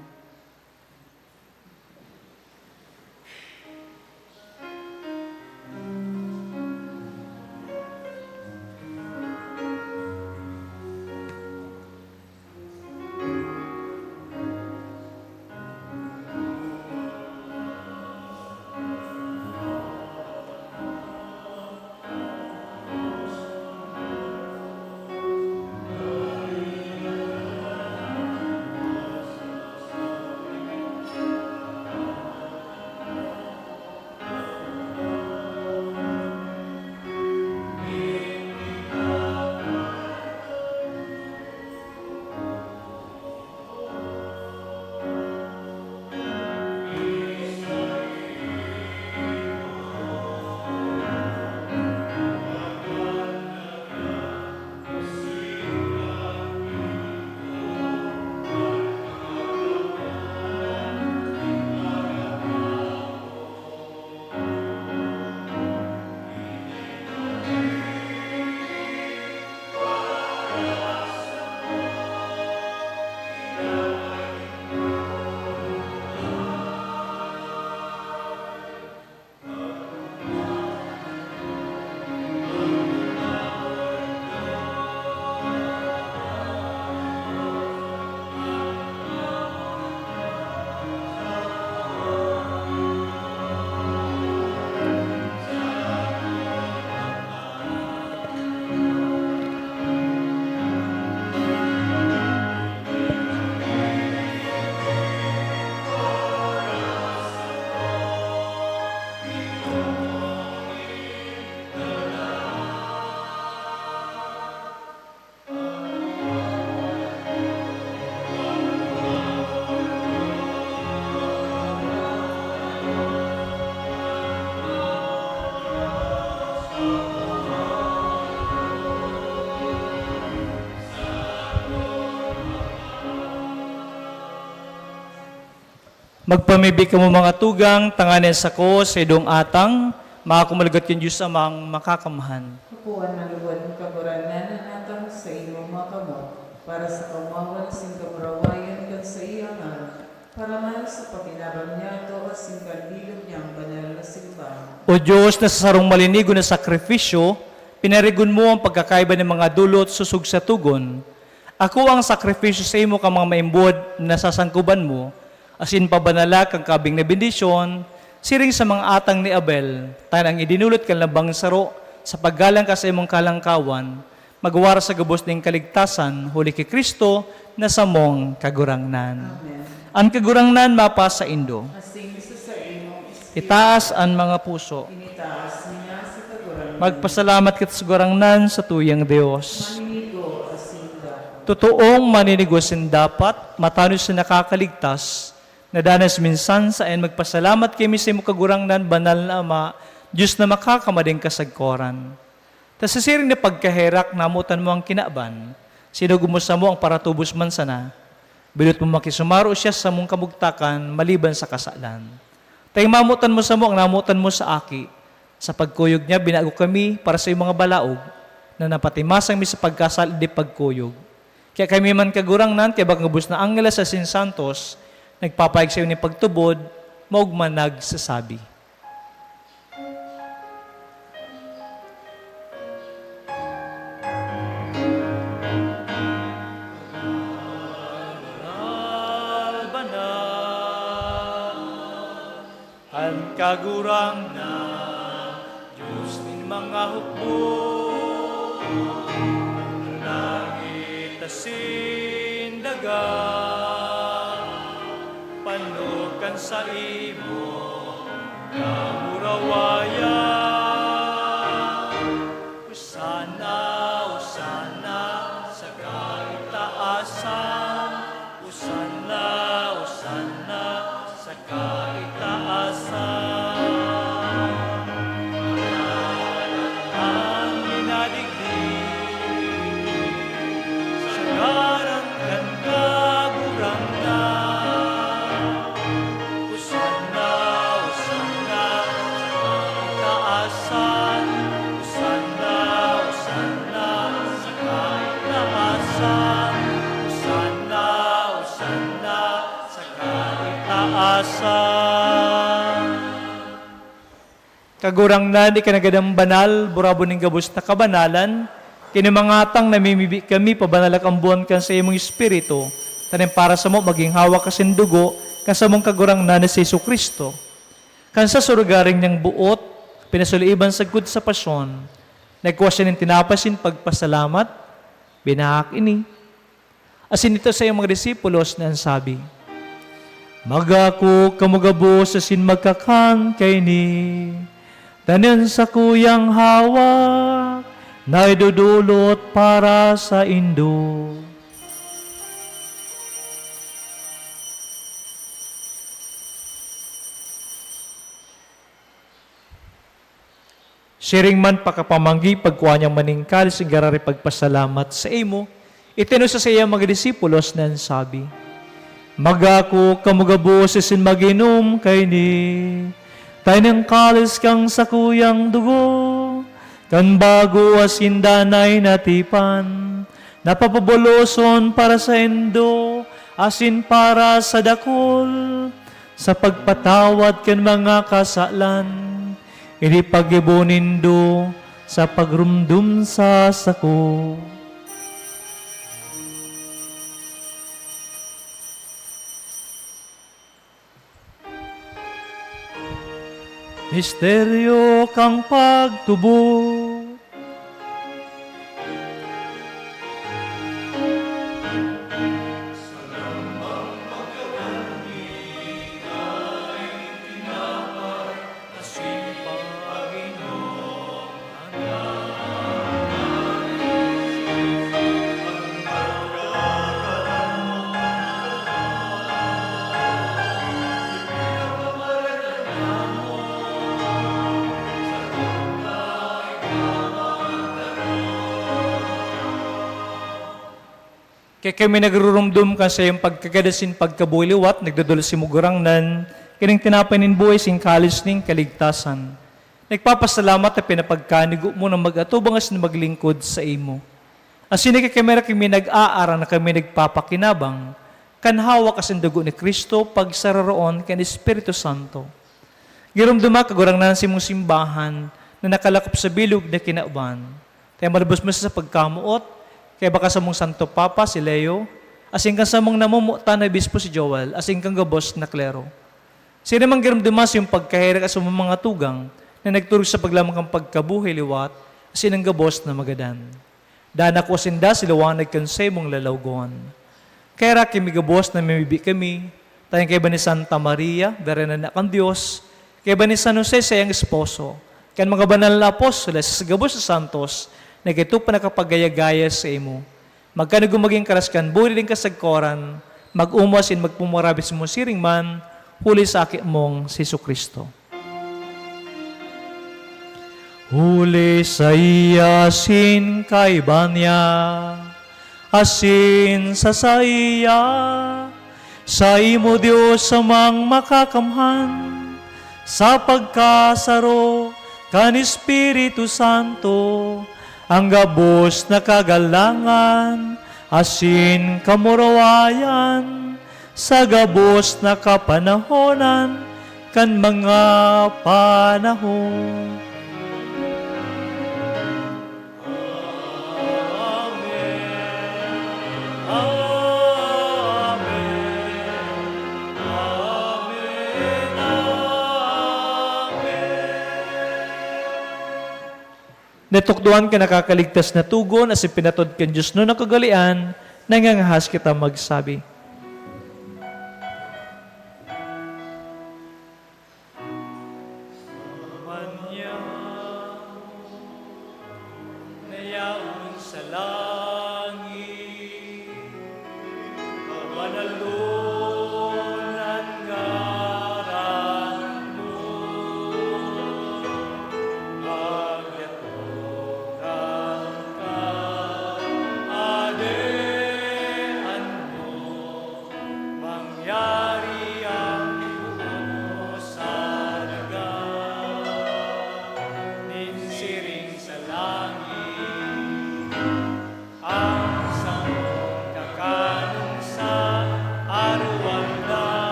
B: Magpamibig ka mo mga tugang, tanganin sa ko, sa idong atang, makakumalagat yung Diyos amang makakamahan.
A: Kapuan maluwad ng kaguranan na natang sa iyong mga kamo, para sa kamawan sing kamurawayan kan sa iyangan, para man sa paginabang niya ito asing kandilog niyang banal na simbahan.
B: O Diyos, na sa sarong malinigo na sakripisyo, pinarigon mo ang pagkakaiba ng mga dulot susug sa tugon. Ako ang sakripisyo sa imo ka mga maimbod na sasangkuban mo, asin pabanala kang kabing na bendisyon, siring sa mga atang ni Abel, tanang idinulot kang labang saro, sa paggalang ka sa imong kalangkawan, magwara sa gabos ng kaligtasan, huli kay Kristo, na samong kagurangnan.
A: Amen.
B: Ang kagurangnan mapa sa Indo.
A: Asing sa imong
B: Itaas ang mga puso.
A: initaas niya sa kaguranan.
B: Magpasalamat kita sa gurangnan sa tuyang Diyos.
A: Maninigo asing da.
B: Totoong maninigosin dapat, matanos sa nakakaligtas, na danas minsan sa en magpasalamat kami sa imo kagurangnan, banal na Ama, Diyos na makakamading kasagkoran. Ta sa siring na pagkaherak, namutan mo ang kinaban, sinugumusa mo ang paratubos man sana, bilot mo makisumaro siya sa mong kamugtakan, maliban sa kasalan. Tay mamutan mo sa mo ang namutan mo sa aki, sa pagkuyog niya, binago kami para sa iyong mga balaog, na napatimasang mi sa pagkasal di pagkuyog. Kaya kami man kagurangnan, kaya bagabos na angela sa Sinsantos, nagpapayag sa iyo ni pagtubod, maugman nagsasabi. Ang kagurangnan, Diyos din mga hukbo, langit asin dagat, panukan sa imo, kamurawayan. Usana, usana, sa asa. Kagurang na di kanagadang banal, burabo ning gabos na kabanalan, kinimangatang namimibi kami, pabanalak ang buwan kan sa imong espiritu, tanim para sa mo maging hawak kasin dugo, kasamong kagurang na ni Jesu Kristo. Kan sa surugaring niyang buot, pinasuliiban sa gud sa pasyon, nagkuha siya ng tinapasin pagpasalamat, binahak ini. Asin ito sa iyong mga disipulos na ang sabi, Magako kamugabo sa sin magkakan kay ni, tanin sa kuyang hawak, na idudulot para sa indo. Siring man pakapamanggi pagkuha niyang maningkal sigara ri pagpasalamat sa imo, itino sa iya mga disipulos na sabi, Magako kamugabo sa sin maginom kay ni, tainang kalis kang sa kuyang dugo, kan bago asin danay natipan, napapaboloson para sa indo, asin para sa dakol, sa pagpatawad kan mga kasalan, ini pag-ibonindo sa pagrumdum sa sako. Misteryo kang pagtubo, kaya kami nagrurumdum ka sa iyong pagkagadasin pagkabuliwat, nagdadalo si mugurang nan, kining tinapay nin buhay sing kalis ning kaligtasan. Nagpapasalamat na pinapagkanigo mo na mag-atubang as na maglingkod sa imo. Asin kami nag-aara na kami nagpapakinabang, kanhawa kasin dugo ni Kristo, pagsararoon kan Espiritu Santo. Girumduma kagurang nan si mong simbahan na nakalakop sa bilog na kinauban. Kaya malabos mo sa pagkamuot, kaya baka sa mong Santo Papa, si Leo, asing kang sa mong namumuta na bispo si Joel, asing kang gabos na klero. Sino mang giramdumas yung pagkahirak sa mga tugang na nagturog sa paglamang kang pagkabuhi liwat, asin ang gabos na magadan. Dana ko sinda silawanag kan sa mong lalawgon. Kaya kimi gabos na mimibi kami, tayong kay ba ni Santa Maria, darena na kang Diyos, kay ba ni San Jose sa iyang esposo, kaya mga banal na apostoles sa gabos sa santos, na ito pa nakapagaya-gaya sa imo. Magkano gumaging karaskan, buri din kasagkoran, mag-umasin, magpumurabis mo siring man, huli sa akit mong si Jesu Kristo. Huli sa iya sin kaibanya, asin sa saya, sa imo Diyos samang makakamhan, sa pagkasaro, kan Espiritu Santo, ang gabos na kagalangan, asin kamurawayan, sa gabos na kapanahonan, kan mga panahon. Natukduan ka nakakaligtas na tugon as ipinatod kan Diyos no nakagalian, nangangahas kita magsabi. Manya, nayaon sa langit, manalon ang ngaran mo,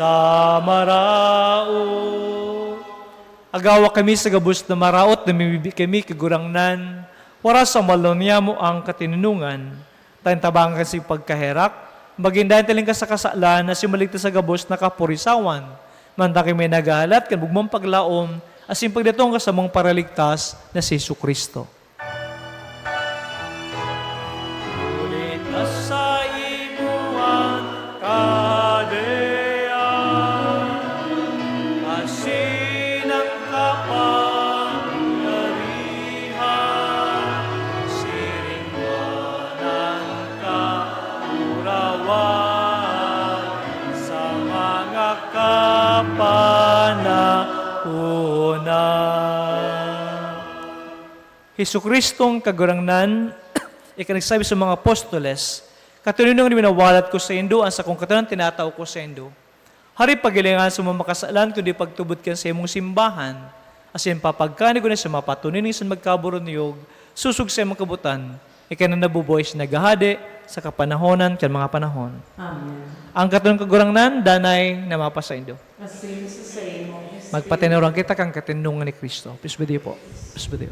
B: sa marao. Agawa kami sa gabos na maraot na mimibi kami kagurangnan, wara sa malon niya mo ang katinunungan, tayo tabangan kasi pagkaherak, magindahan taling ka sa kasalan na simaligtas sa gabos na kapurisawan, manda kami nagahalat, kan bugmang paglaom, asin pagdatong ka sa mong paraligtas na si Jesu Kristo. Ulit na sa imuan kadeyan, asin ang kapangyarihan, siringmanan ka urawan, sa mga kapanahunan. Hesu Kristong kagurangnan, ikanagsabi sa mga apostoles, katununong ni minawalat ko sa indo, ang sa kong katunan tinataw ko sa indo. Hari pagilingan sa mga makasalan, kundi pagtubod ka sa imong simbahan, asin papagkanig ko na sa mapatunin sa magkaburon niyog, susug sa imong kabutan, ikan na nabuboy sa nagahade, sa kapanahonan, kan mga panahon.
A: Amen.
B: Ang katunong kagurangnan, danay na mapa sa indo.
A: Asin sa imong Espiritu.
B: Magpatinurang kita kang katinungan ni Kristo. Pisbedi po. Pisbedi.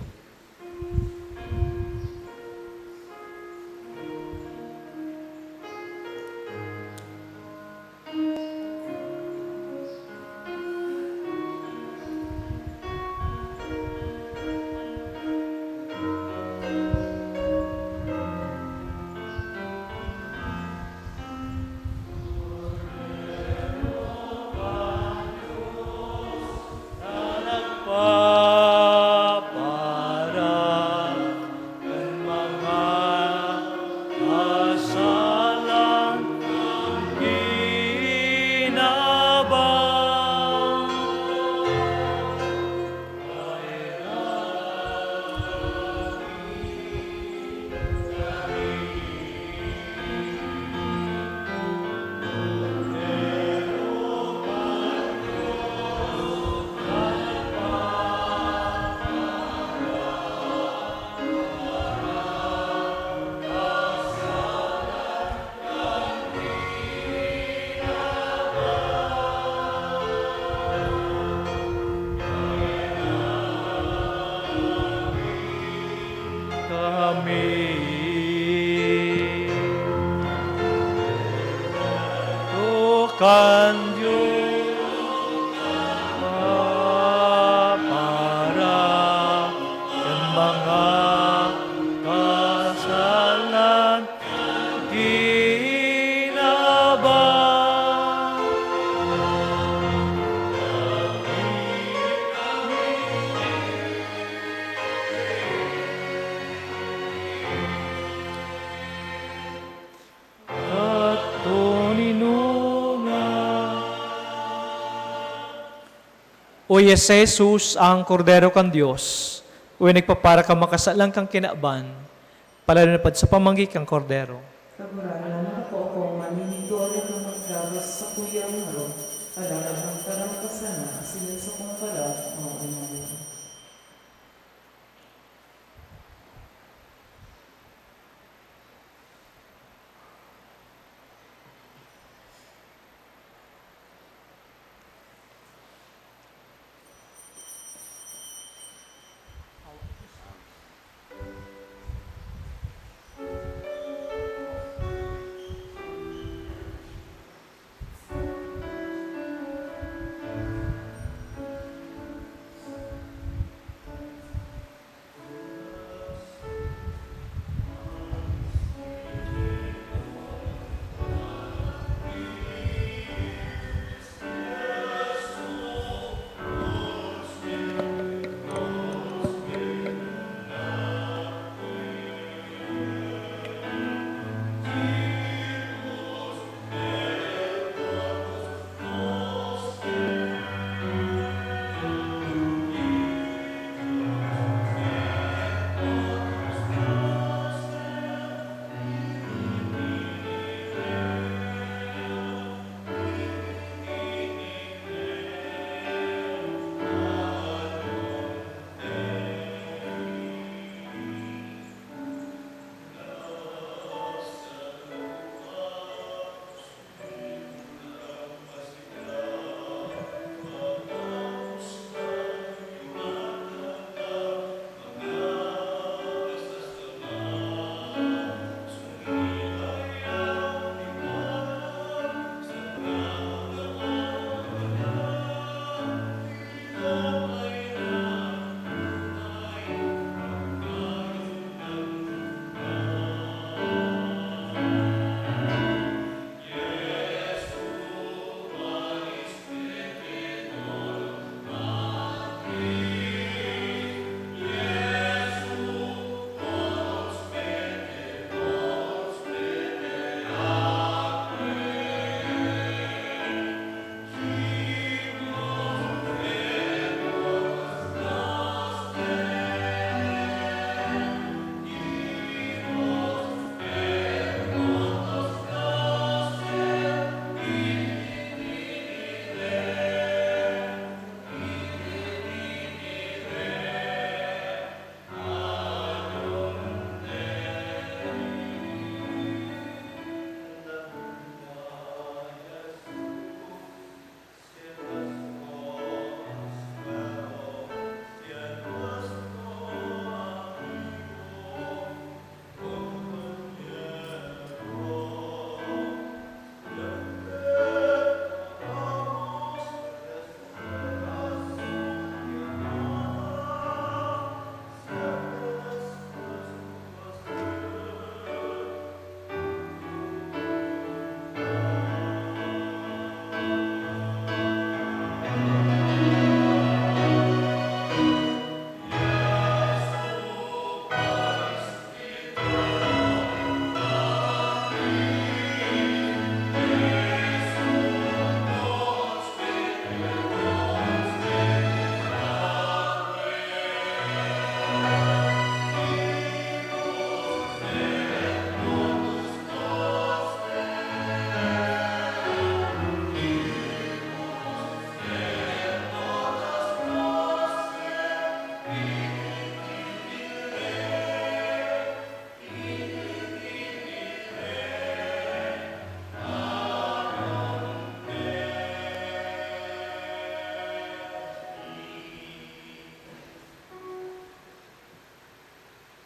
B: Para ang mga kasalan ginabang. Kami tukan Diyos para ang mga kasalan ginabang. O Jesus, ang kordero kang Diyos, o nagpapara ka makasalang kang kinaban, palalunapad sa pamanggi kang kordero.
A: Kaguraran na po akong maninigdole ng magdabas sa kuyang haro, alaran ng karang kasana, asin sa kong kalat, o umali.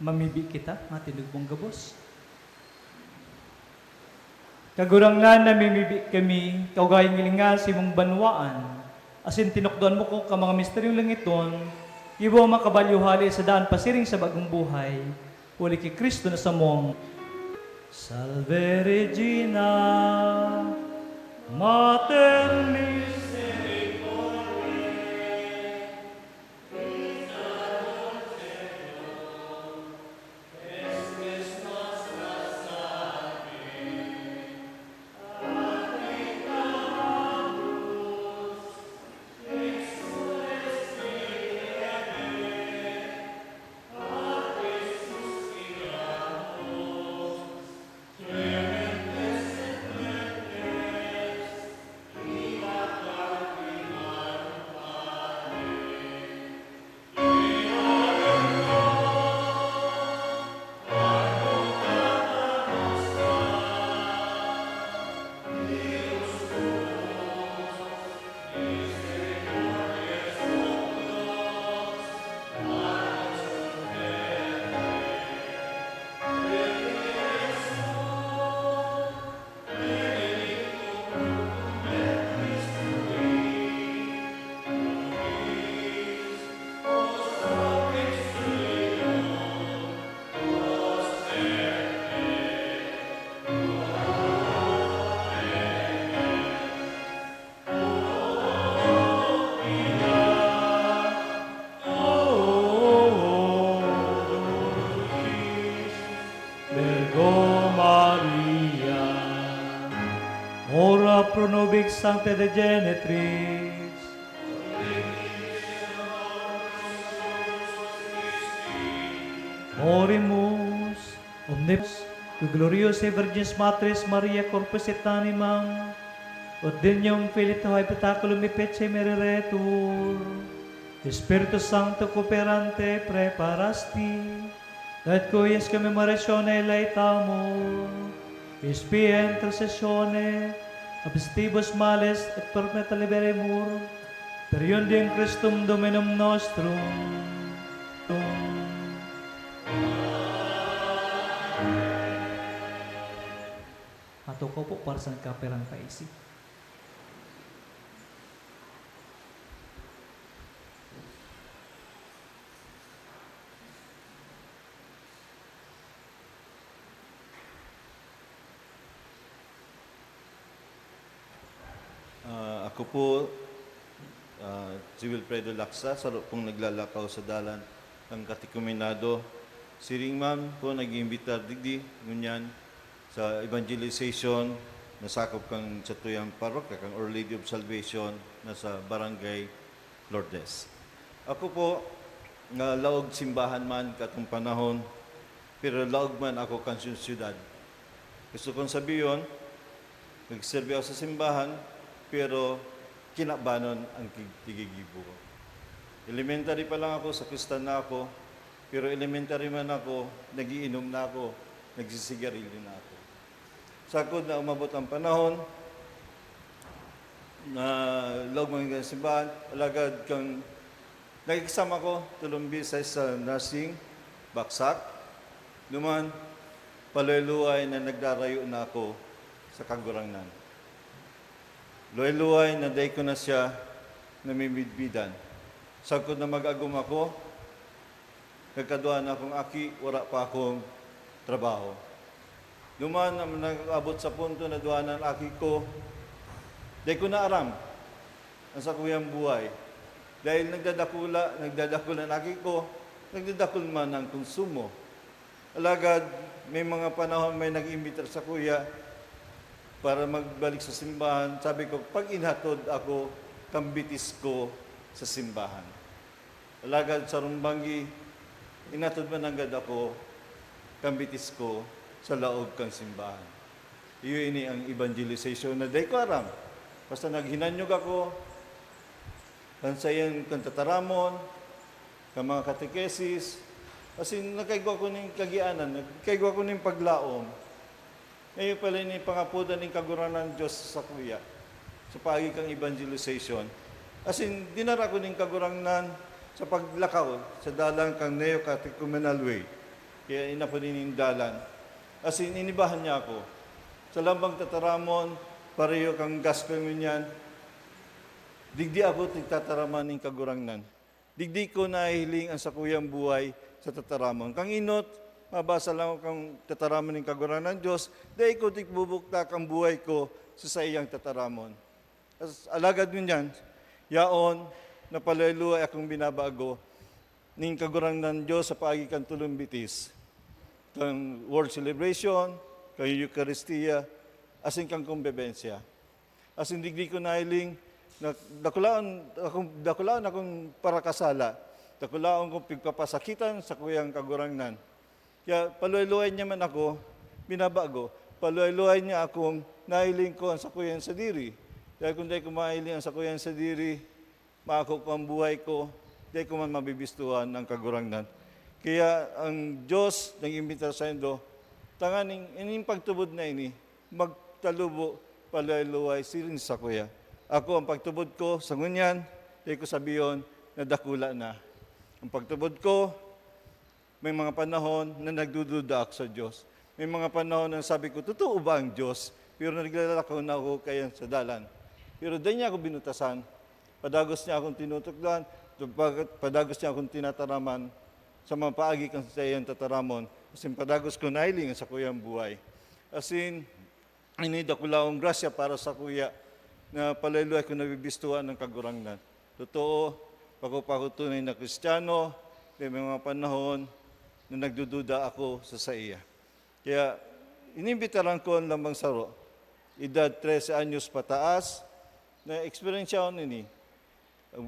B: Mamibi kita, matindig mong gabos. Kagurangnan na mimibi kami, kaugayang ilingal si mong banwaan, asin tinukdoan mo ko ka mga misteryong langiton, ibo makabalyuhali sa daan pasiring sa bagong buhay, uli kay Kristo na sa mong, Salve Regina, Mater Misericordiae, Virgo Maria, ora pro nobis sancta de Genetrix, Oremus, omnibus, gloriosa Virgins Matres Maria Corpus et Animam, ordinium filito haepitaculum et pece mereretur, Espíritu Santo cooperante preparasti, et cuius commemoratione laetamur, spia intercessione, abstibus males et permetta liberemur, per iundium Christum Dominum nostrum. Ato ko po para sa kaperang paisip.
D: Ako po, si Wilfredo Laksa, saro pong naglalakaw sa dalan ng katikuminado. Si Ring Ma'am po nag-iimbitar digdi, ngunyan, sa evangelization na sakop kang sa tuyang parokya, kang Our Lady of Salvation na sa Barangay Lourdes. Ako po, nga laog simbahan man katong panahon, pero laog man ako kan syudad. Gusto kong sabiyon, nagserbi ako sa simbahan, pero kinabanon ang tigigibo ko. Elementary pa lang ako, sa Kristan na ako, pero elementary man ako, nagiinom na ako, nagsisigarilyo na ako. Sakod na umabot ang panahon, na log mga simbahan, alagad kang nag-exam ako, tulumbisay sa nursing, baksak. Duman, paluay-luay na nagdarayo na ako sa kagurangnan. Luay-luay na day ko na siya namimidbidan. Sagkod na mag-agum ako, nagkaduan akong aki, wala pa akong trabaho. Duman na nag-abot sa punto na duanan aki ko, day ko na aram ang sa kuyang buhay. Dahil nagdadakula na aki ko, nagdadakul man ang konsumo. Alagad, may mga panahon may nag-imbitar sa kuya, para magbalik sa simbahan, sabi ko, pag inhatod ako, kambitis ko sa simbahan. Alagad sa Rumbangi, inhatod man agad ako, kambitis ko sa laog kang simbahan. Iyo ini ang evangelization na day ko aram. Basta naghinanyog ako, kansayan kang tataramon, kang mga katekesis, kasi nakaigwa ko ng kagianan, nakaigwa ko ng paglaom. Ngayon pala ni pangapudan ng kaguranan Diyos sa kuya, sa pagi kang evangelization. As in, dinara ko ng kaguranan sa paglakaw, sa dalang kang neo-catechumenal way. kaya ina po ninindalan. As in, inibahan niya ako. Sa lambang tataramon, pareho kang gospel mo niyan, digdi ako tigtataraman ng kagurangnan. Digdi ko nahihiling ang sakuyang buhay sa tataramon. Kang inot, mabasa lang kang tataramon ng kagurangnan Diyos, dahil ko tigbubuktak ang buhay ko sa iyang tataramon. As alagad mo niyan, yaon, napalayluay akong binabago, ning kagurangnan Diyos sa paagi kang tulumbitis. Kang World Celebration, kang Eucharistia, asin kang kumbebensya. Asin digdi ko nahiling, dakulaon akong parakasala, dakulaon kong pigpapasakitan sa kuyang kagurangnan. Kaya paluay-luay niya man ako, binabago, paluay-luay niya akong nahiling ko ang sakuyang sa diri. Dahil kung dahil ko mahiling ang sakuyang sa diri, maako ko ang buhay ko, dahil ko man mabibistuhan ang kagurangnan. Kaya ang Diyos nang imbita sa indo, tanganing ining pagtubod na ini, magtalubo, paluay-luay, sirin sa kuya. Ako, ang pagtubod ko sa ngunyan, dahil ko sabiyon na dakula na. Ang pagtubod ko, may mga panahon na nagdududa ako sa Diyos. May mga panahon na sabi ko, totoo ba ang Diyos? Pero naglalakaw na ako kayan sa dalan. Pero dahil niya ako binutasan, padagos niya akong tinutukdan, padagos niya akong tinataraman, sa mga paagi kang sa iyang tataramon, asin padagos ko nailing sa kuyang buhay. Asin, inida ko laong grasya para sa kuya, na palayluay ko nabibistuhan ng kagurangnan. Totoo, pagkupakutunay na Kristiyano, may mga panahon na nagdududa ako sa iya. Kaya, inimbitaran ko ang lambang saro, edad 13 anyos pataas, na eksperyensya ko nini,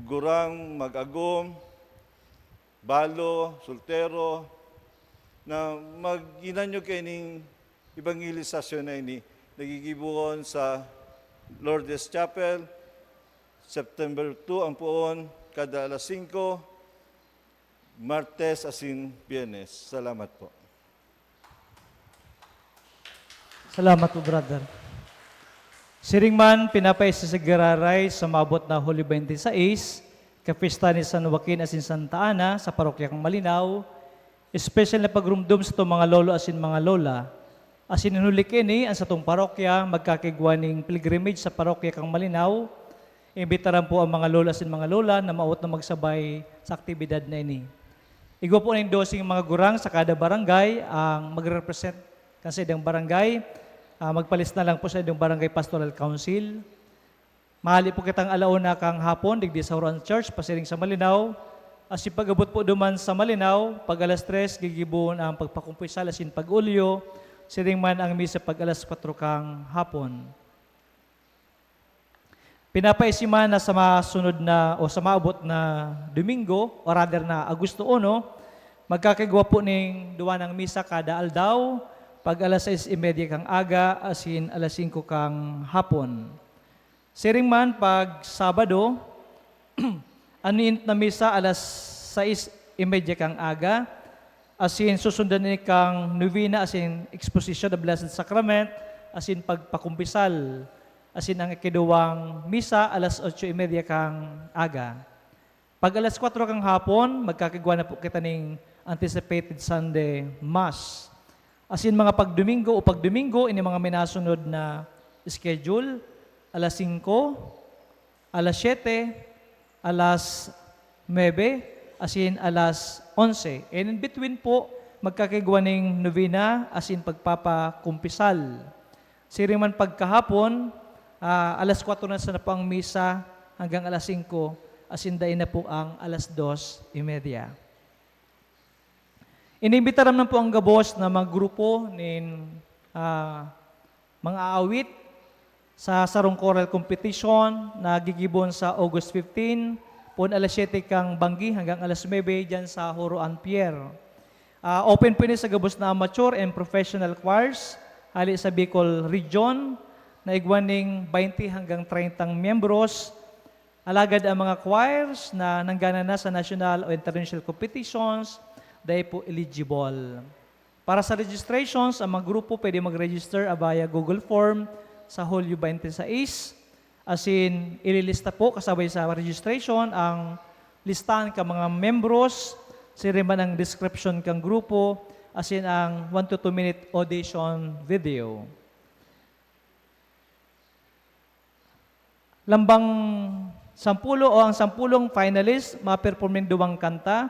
D: gurang, mag-agom, balo, soltero, na mag-inan nyo kayo ng evangelisasyon na ini, nagigibuon sa Lourdes Chapel, September 2 ang puon, kada alas 5, Martes asin Biyernes. Salamat po.
B: Salamat po, brother. Siringman, pinapaisasagararay sa maabot na Hulyo 26, kapista ni San Joaquin asin Santa Ana sa parokya kang Malinaw, special na pagrumdum sa itong mga lolo asin mga lola. Asin inulik ini ang sa itong parokya, magkakigwaning pilgrimage sa parokya kang Malinaw. Imbitaran po ang mga lolo asin mga lola na maot na magsabay sa aktibidad na ini. Igwa po ng dosing mga gurang sa kada barangay ang magre-represent kasi ng barangay. Magpalis na lang po sa idong barangay pastoral council. Mahali po kitang alauna kang hapon, digdi sa Horan Church, pasiring sa Malinaw. As pag-abot po duman sa Malinaw, pag alas 3, gigibon ang pagpakumpuysal asin pag-ulyo, siring man ang misa pag alas 4 kang hapon. Pinapaisiman na sa masunod na, o sa maabot na Domingo, o rather na Agosto 1, magkakagawa po ng duwa ng misa kada aldaw, pag alas 6:30 kang aga, asin alas 5 kang hapon. Siring man, pag Sabado, anin na misa alas 6:30 kang aga, asin susundan ni kang novena, asin exposition of Blessed Sacrament, asin pagpakumpisal, asin ang ikiduwang misa alas 8:30 kang aga. Pag alas 4 kang hapon, magkakagawa na po kita ng anticipated Sunday Mass. Asin mga pagdomingo o pagdomingo, ini mga minasunod na schedule, alas 5, alas 7, alas 9, asin alas 11. And in between po, magkakagawa ng novena, asin pagpapakumpisal. Siriman pagkahapon, alas 4 na po ang misa, hanggang alas 5, asin dain na po ang alas 2:30. Inimbitaram na po ang gabos na mga grupo ng mga awit sa sarong choral competition na gigibon sa August 15, pon alas 7 kang Banggi hanggang alas 9 dyan sa Horo Pierre. Open po ini sa gabos na amateur and professional choirs, hali sa Bicol Region, na igwaning 20 hanggang 30 membros. Alagad ang mga choirs na nanggana na sa national o international competitions, dahil po eligible. Para sa registrations, ang mga grupo pwede mag-register via Google Form sa Hulyo 26. Asin, ililista po kasabay sa registration ang listahan ka mga membros, siriman ang description kang grupo, as in ang 1 to 2 minute audition video. Lambang 10 o ang 10 finalist, ma-performing 2 kanta,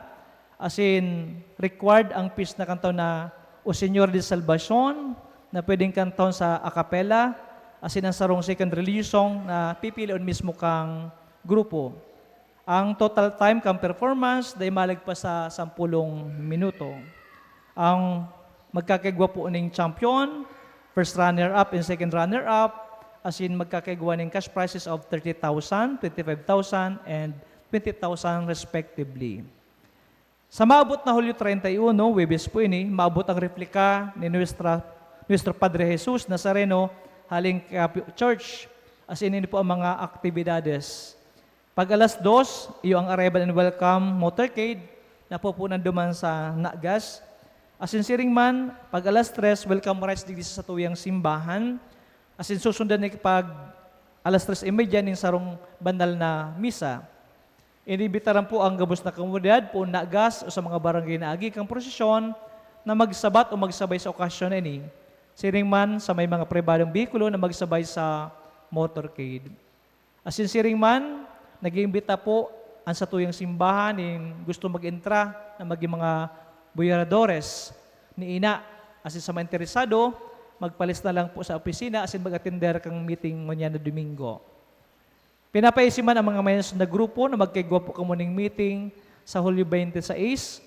B: as in required ang piece na kantaw na O Señor de Salvacion, na pwedeng kantaw sa a cappella, as in ang sarong second release song na pipilion mismo kang grupo. Ang total time kang performance, day malagpas sa 10 minuto. Ang magkakigwa po ng champion, first runner-up and second runner-up, as in magkakigwa ng cash prizes of 30,000, 25,000, and 20,000 respectively. Sa maabot na Hulyo 31, Webes po ini, maabot ang replika ni Nuestro Padre Jesus Nazareno haling church, as in po ang mga aktibidades. Pag alas 2, iyo ang arrival and welcome motorcade na pupunan duman sa Nagas. As in siring man, pag alas 3, welcome rides digdi sa tuyang simbahan. As in susundan ni pag alas 3:30 ning sarong banal na misa. Inibitaran po ang gabos na komunidad po Nagas o sa mga barangay na agi kang prosesyon na magsabat o magsabay sa okasyon ini. Siring man sa may mga pribadong bikulo na magsabay sa motorcade. As in siring man, nag-iimbita po ang sa tuyang simbahan ng gusto mag-entra na maging mga buyaradores ni ina. As in sa mga interesado, magpalis na lang po sa opisina as in mag-attender kang meeting manyan na Domingo. Pinapaisiman ang mga mayos na grupo na magkaigwa po kamuning meeting sa Hulyo 26.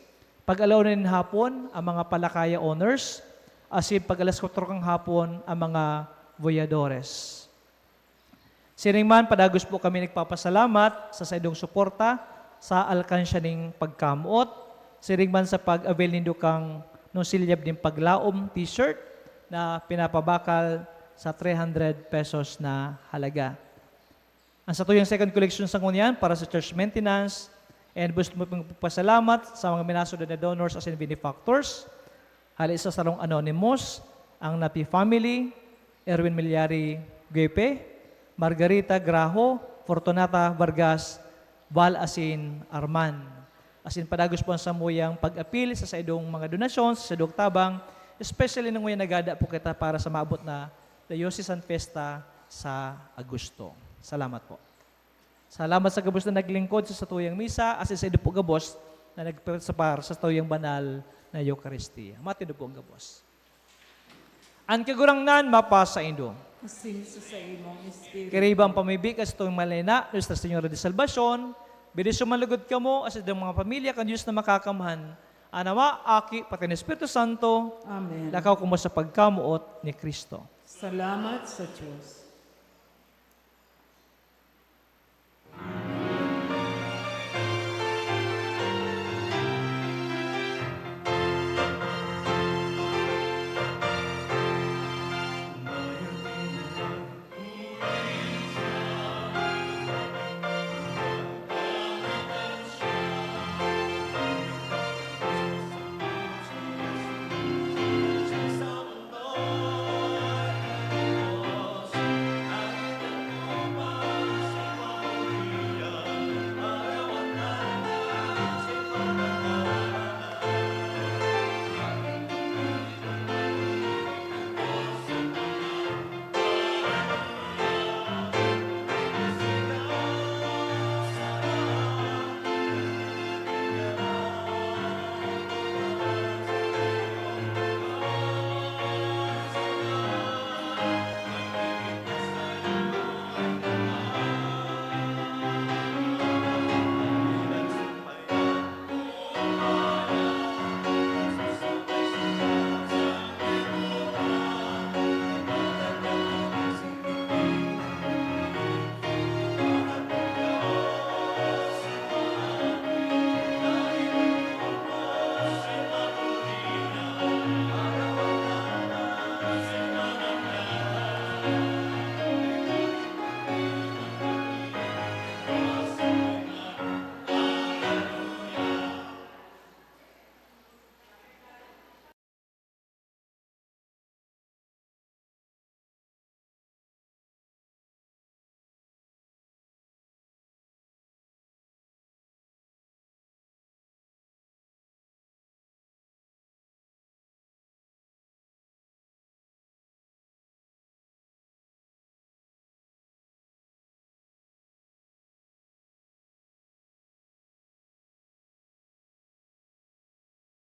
B: Pag-alaw na hapon, ang mga palakaya owners, as in pag alas 4 kang hapon, ang mga voyadores. Siring man, padagos po kami nagpapasalamat sa saidong suporta sa alkansya ning pagkamuot. Siring man sa pag-avail nindo kang nung silyab ng paglaom t-shirt na pinapabakal sa 300 pesos na halaga. Ang sa tuyang second collection sa ngunyan para sa church maintenance, and gusto mo pong pasalamat sa mga minasunod na donors as in benefactors. Hali sa sarong anonymous, ang Napi family, Erwin Milyari Guepe, Margarita Graho, Fortunata Vargas, Val Asin Arman. Asin padagos po ang samuyang pag-apil sa saidong mga donations, sa saidong tabang, especially nung ngayon nagada po kita para sa maabot na Diocesan Festa sa Agosto. Salamat po. Salamat sa gabos na naglingkod sa tuyang misa, as sa po gabos na nagpapar sa tuyang banal na Eucharistia. Matido po ang gabos. Ang kagurang nan, mapasa indo.
A: Asin sa imong espiritu.
B: Kiribang pamibig as itong malena, Nuestra Señora de Salvacion, bilis sumalugod ka mo as itong mga pamilya kan Diyos na makakamahan, anawa, aki, pati ng Espiritu Santo,
A: Amen.
B: lakaw kumo sa pagkamuot ni Kristo.
A: Salamat sa Diyos.